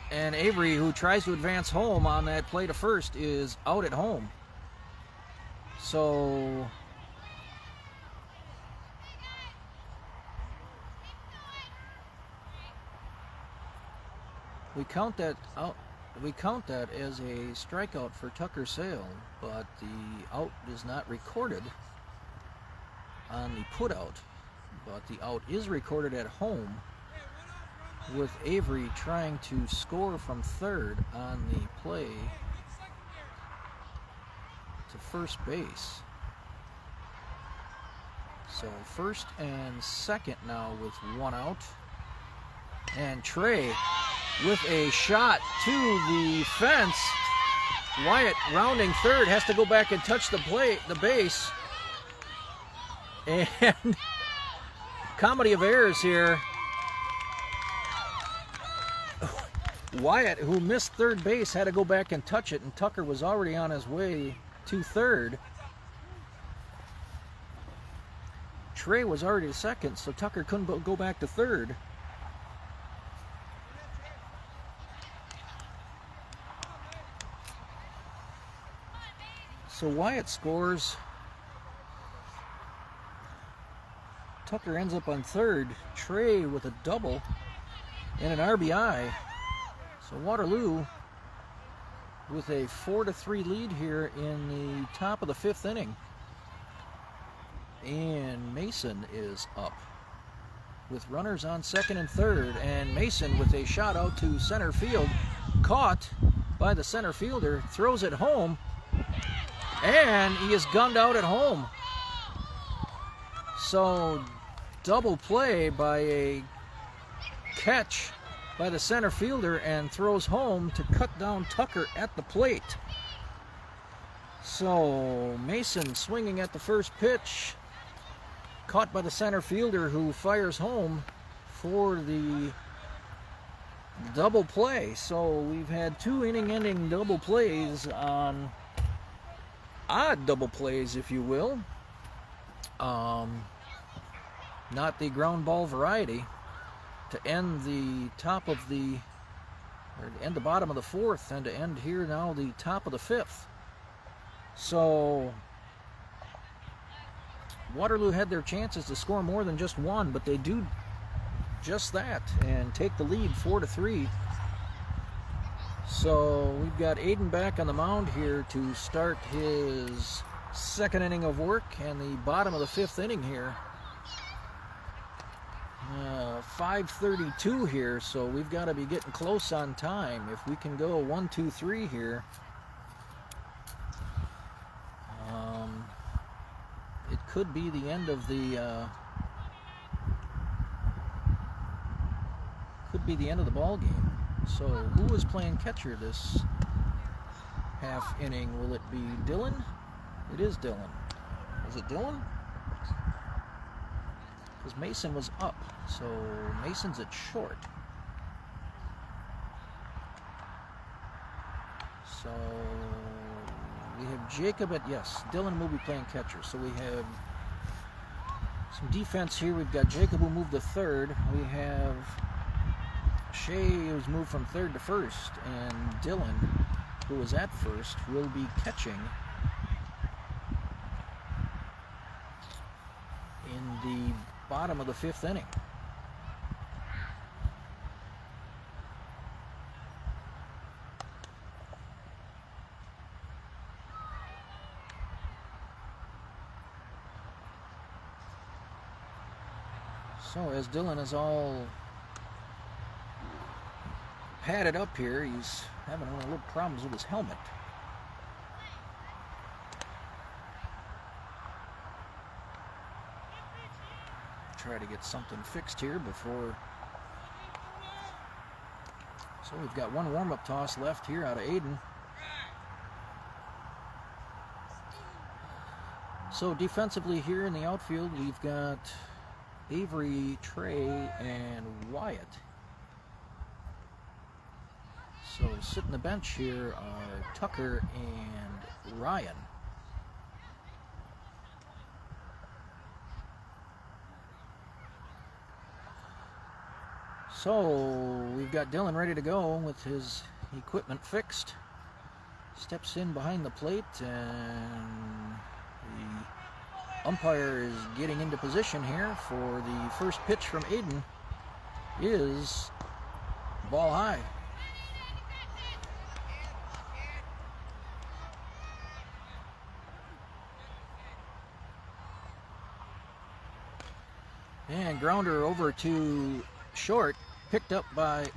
And Avery, who tries to advance home on that play to first, is out at home. So we count that out. We count that as a strikeout for Tucker Sale, but the out is not recorded on the putout. But the out is recorded at home, with Avery trying to score from third on the play to first base. So first and second now with one out. And Trey with a shot to the fence. Wyatt rounding third, has to go back and touch the base. And comedy of errors here. Wyatt, who missed third base, had to go back and touch it, and Tucker was already on his way to third. Trey was already to second, so Tucker couldn't go back to third. So Wyatt scores. Tucker ends up on third. Trey with a double and an RBI. So Waterloo with a 4-3 lead here in the top of the fifth inning. And Mason is up with runners on second and third. And Mason with a shot out to center field. Caught by the center fielder. Throws it home. And he is gunned out at home. So double play by a catch by the center fielder, and throws home to cut down Tucker at the plate. So Mason swinging at the first pitch, caught by the center fielder, who fires home for the double play. So we've had two inning-ending double plays on odd double plays, if you will. Not the ground ball variety, to end the top of the, or to end the bottom of the fourth, and to end here now the top of the fifth. So Waterloo had their chances to score more than just one, but they do just that and take the lead 4-3. So we've got Aiden back on the mound here to start his second inning of work, and the bottom of the fifth inning here. 5:32 here, so we've got to be getting close on time. If we can go 1, 2, 3 here, it could be the end of the ball game. So who is playing catcher this half inning? Will it be Dylan? It is Dylan. Is it Dylan? Because Mason was up, so Mason's at short. So we have Jacob at, yes, Dylan will be playing catcher. So we have some defense here. We've got Jacob, who moved to third. We have Shea, who's moved from third to first. And Dylan, who was at first, will be catching in the bottom of the fifth inning. So as Dylan is all padded up here, he's having a little problems with his helmet. Try to get something fixed here before So we've got one warm-up toss left here out of Aiden. So defensively here in the outfield, we've got Avery, Trey, and Wyatt. So sitting the bench here are Tucker and Ryan. So we've got Dylan ready to go with his equipment fixed. Steps in behind the plate, and the umpire is getting into position here for the first pitch from Aiden. Is ball high. And grounder over to short, picked up by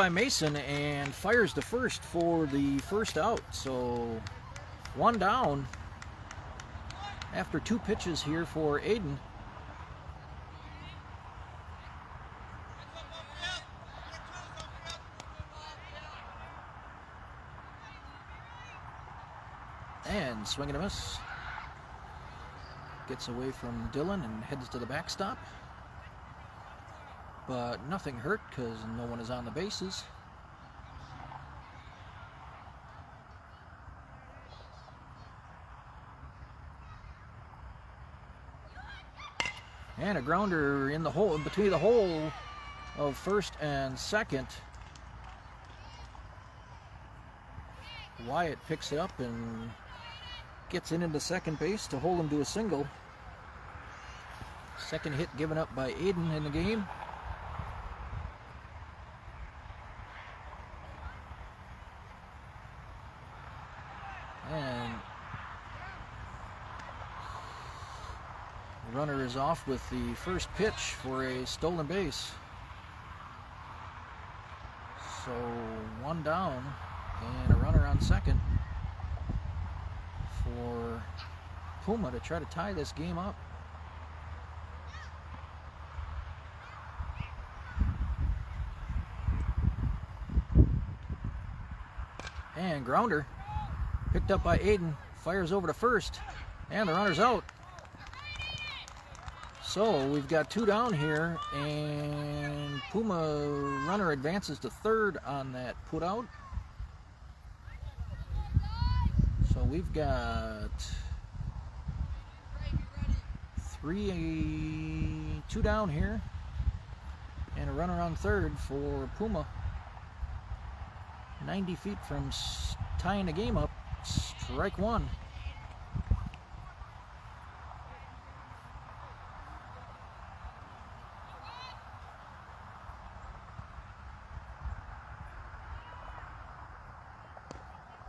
Mason, and fires to first for the first out. So one down after two pitches here for Aiden. And swing and a miss. Gets away from Dylan and heads to the backstop. But nothing hurt because no one is on the bases. And a grounder in the hole, between the hole of first and second. Wyatt picks it up and gets into second base to hold him to a single. Second hit given up by Aiden in the game. And the runner is off with the first pitch for a stolen base. So one down and a runner on second for Puma to try to tie this game up. And grounder picked up by Aiden, fires over to first, and the runner's out. So we've got two down here, and Puma runner advances to third on that put out. So we've got two down here, and a runner on third for Puma. 90 feet from tying the game up. Strike one.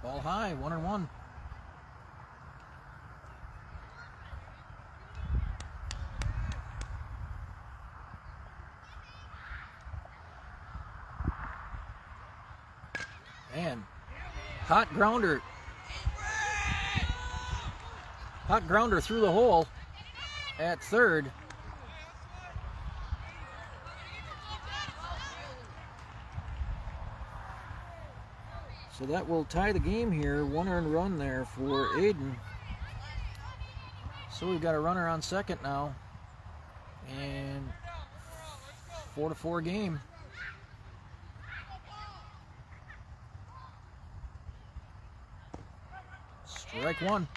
Ball high, 1-1. And hot grounder through the hole at third. So that will tie the game here. One earned run there for Aiden. So we've got a runner on second now, and 4-4 game. Strike one.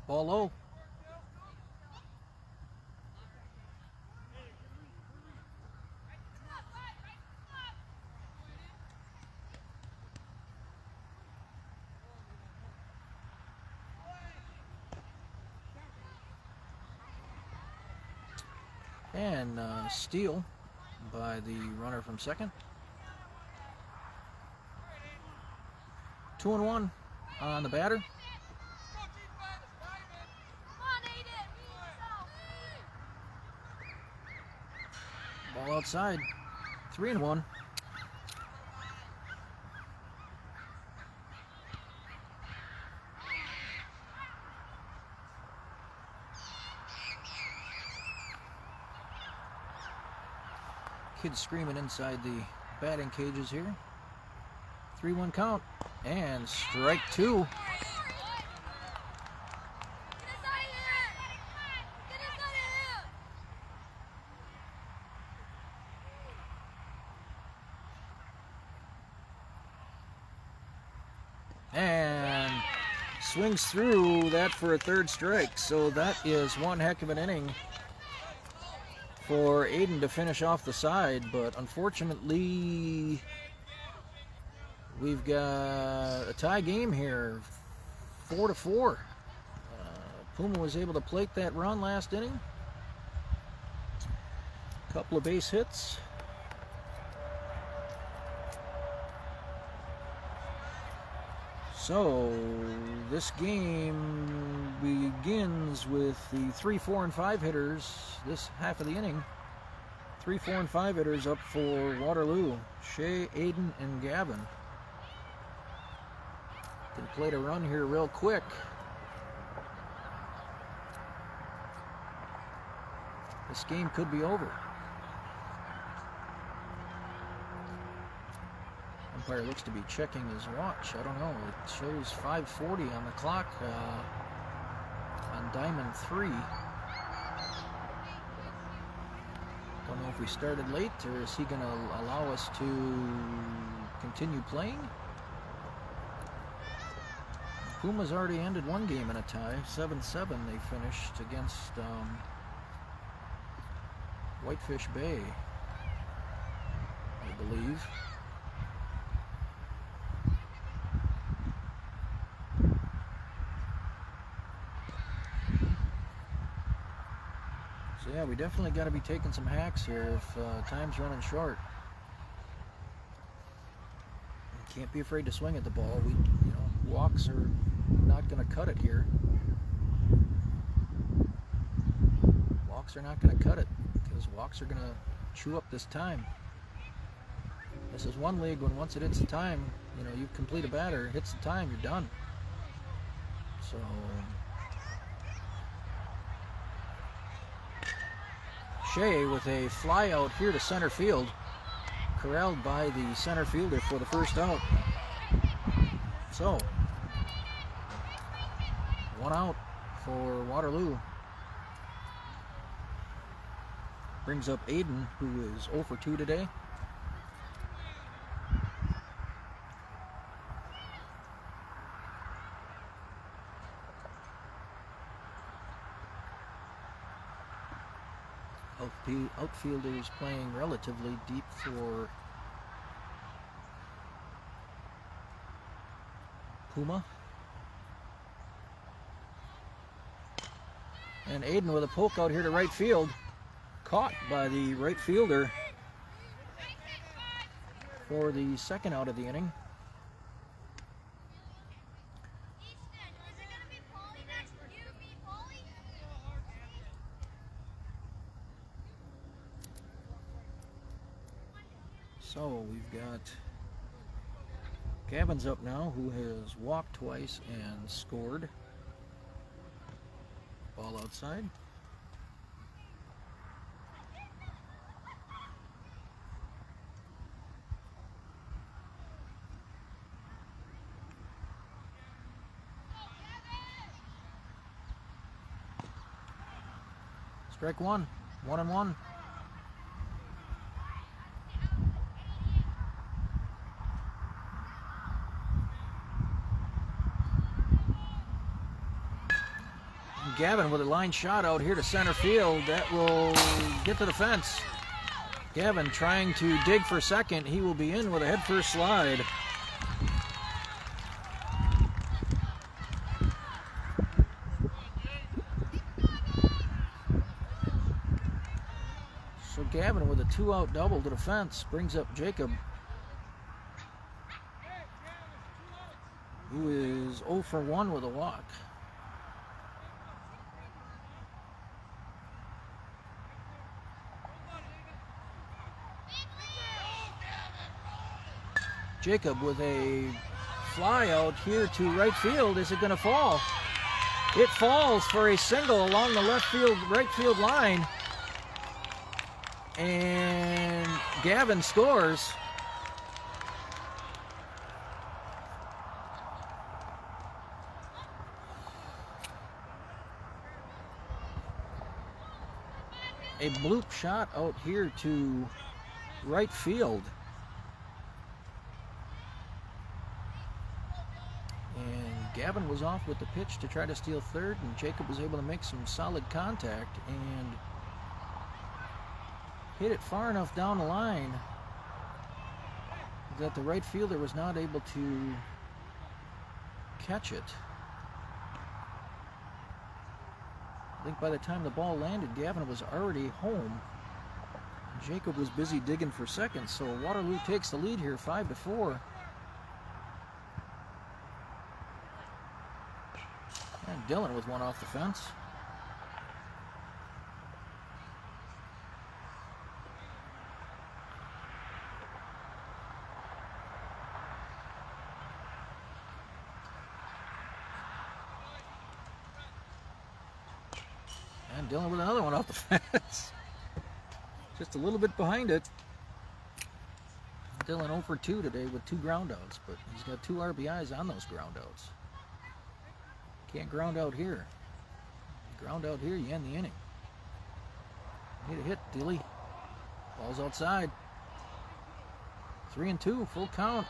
Ball low. And steal by the runner from second. 2-1 on the batter. Ball outside. 3-1. Kids screaming inside the batting cages here. 3-1 count, and strike two. And swings through that for a third strike. So that is one heck of an inning for Aiden to finish off the side, but unfortunately we've got a tie game here, 4-4. Puma was able to plate that run last inning. Couple of base hits. So this game begins with the 3, 4, and 5 hitters this half of the inning. 3, 4, and 5 hitters up for Waterloo. Shea, Aiden, and Gavin. Can play a run here real quick. This game could be over. Umpire looks to be checking his watch. I don't know. It shows 5:40 on the clock on Diamond 3. Don't know if we started late, or is he going to allow us to continue playing? Puma's already ended one game in a tie. 7-7 they finished against Whitefish Bay, I believe. So yeah, we definitely got to be taking some hacks here if time's running short. Can't be afraid to swing at the ball. Walks are not going to cut it here. Walks are not going to cut it, because walks are going to chew up this time. This is one league when once it hits the time, you complete a batter, it hits the time, you're done. So Shea with a fly out here to center field, corralled by the center fielder for the first out. So 1 out for Waterloo. Brings up Aiden, who is 0 for 2 today. Outfielders playing relatively deep for Puma. And Aiden with a poke out here to right field. Caught by the right fielder for the second out of the inning. So we've got Gavin's up now, who has walked twice and scored. Ball outside. Strike one. 1-1. Gavin with a line shot out here to center field. That will get to the fence. Gavin trying to dig for second. He will be in with a headfirst slide. So Gavin with a 2-out double to the fence brings up Jacob, who is 0 for 1 with a walk. Jacob with a fly out here to right field. Is it going to fall? It falls for a single along the right field line. and Gavin scores. A bloop shot out here to right field. And Gavin was off with the pitch to try to steal third, and Jacob was able to make some solid contact and hit it far enough down the line that the right fielder was not able to catch it. I think by the time the ball landed, Gavin was already home. Jacob was busy digging for second, so Waterloo takes the lead here, 5-4. And Dylan with one off the fence. And Dylan with another one off the fence. Just a little bit behind it. Dylan 0 for 2 today with 2 groundouts, but he's got 2 RBIs on those groundouts. Can't ground out here. Ground out here, you end the inning. Need a hit, Dilly. Ball's outside. 3-2, full count.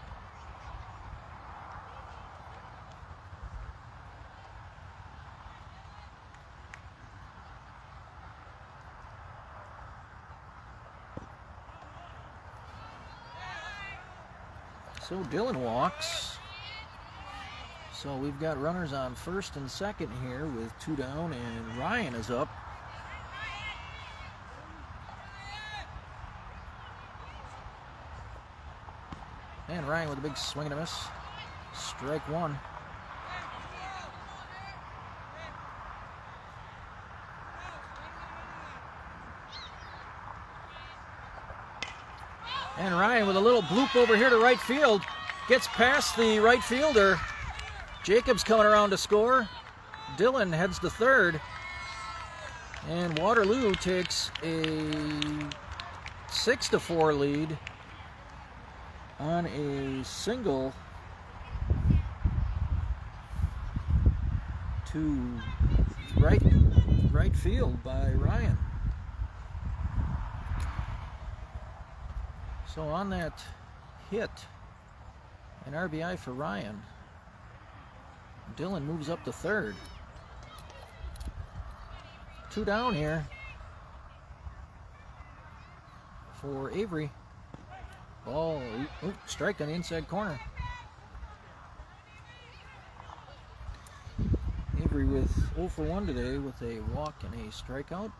So Dylan walks. So we've got runners on first and second here with 2 down, and Ryan is up. And Ryan with a big swing and a miss. Strike 1. And Ryan with a little bloop over here to right field. Gets past the right fielder. Jacob's coming around to score. Dylan heads to third. And Waterloo takes a 6-4 lead on a single to right field by Ryan. So on that hit, an RBI for Ryan, Dylan moves up to third. 2 down here for Avery. Ball, strike on the inside corner. Avery with 0 for 1 today with a walk and a strikeout.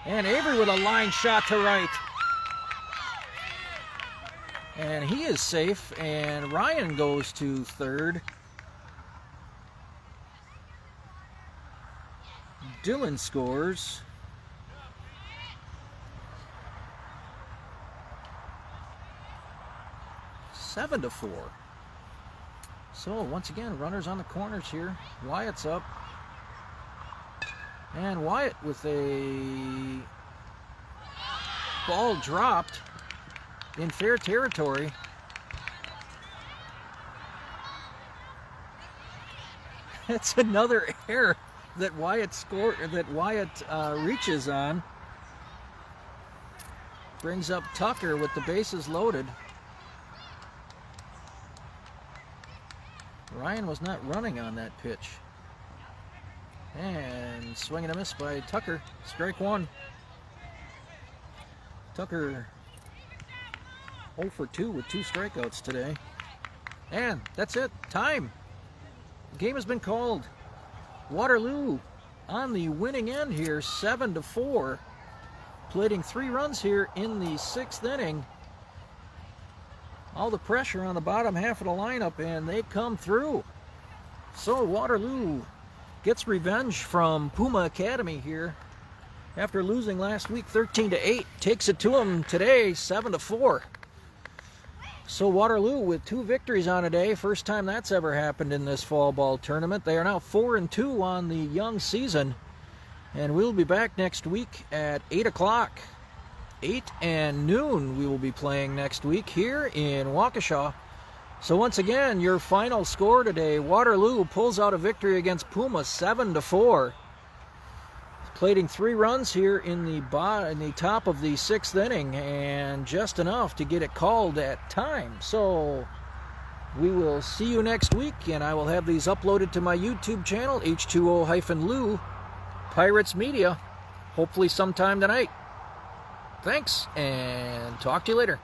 And Avery with a line shot to right. And he is safe, and Ryan goes to third. Dylan scores. 7-4. So once again, runners on the corners here. Wyatt's up. And Wyatt with a ball dropped in fair territory. That's another error that Wyatt reaches on. Brings up Tucker with the bases loaded. Ryan was not running on that pitch. And swing and a miss by Tucker. Strike 1. Tucker 0 for 2 with 2 strikeouts today. And that's it. Time. The game has been called. Waterloo on the winning end here, 7-4. Plating 3 runs here in the 6th inning. All the pressure on the bottom half of the lineup, and they come through. So Waterloo gets revenge from Puma Academy here after losing last week 13-8. Takes it to them today, 7-4. So Waterloo with 2 victories on a day. First time that's ever happened in this fall ball tournament. They are now 4-2 on the young season. And we'll be back next week at 8 o'clock. 8 and noon we will be playing next week here in Waukesha. So once again, your final score today, Waterloo pulls out a victory against Puma 7-4. Plating 3 runs here in the top of the 6th inning, and just enough to get it called at time. So we will see you next week, and I will have these uploaded to my YouTube channel, H2O-Lou Pirates Media, hopefully sometime tonight. Thanks, and talk to you later.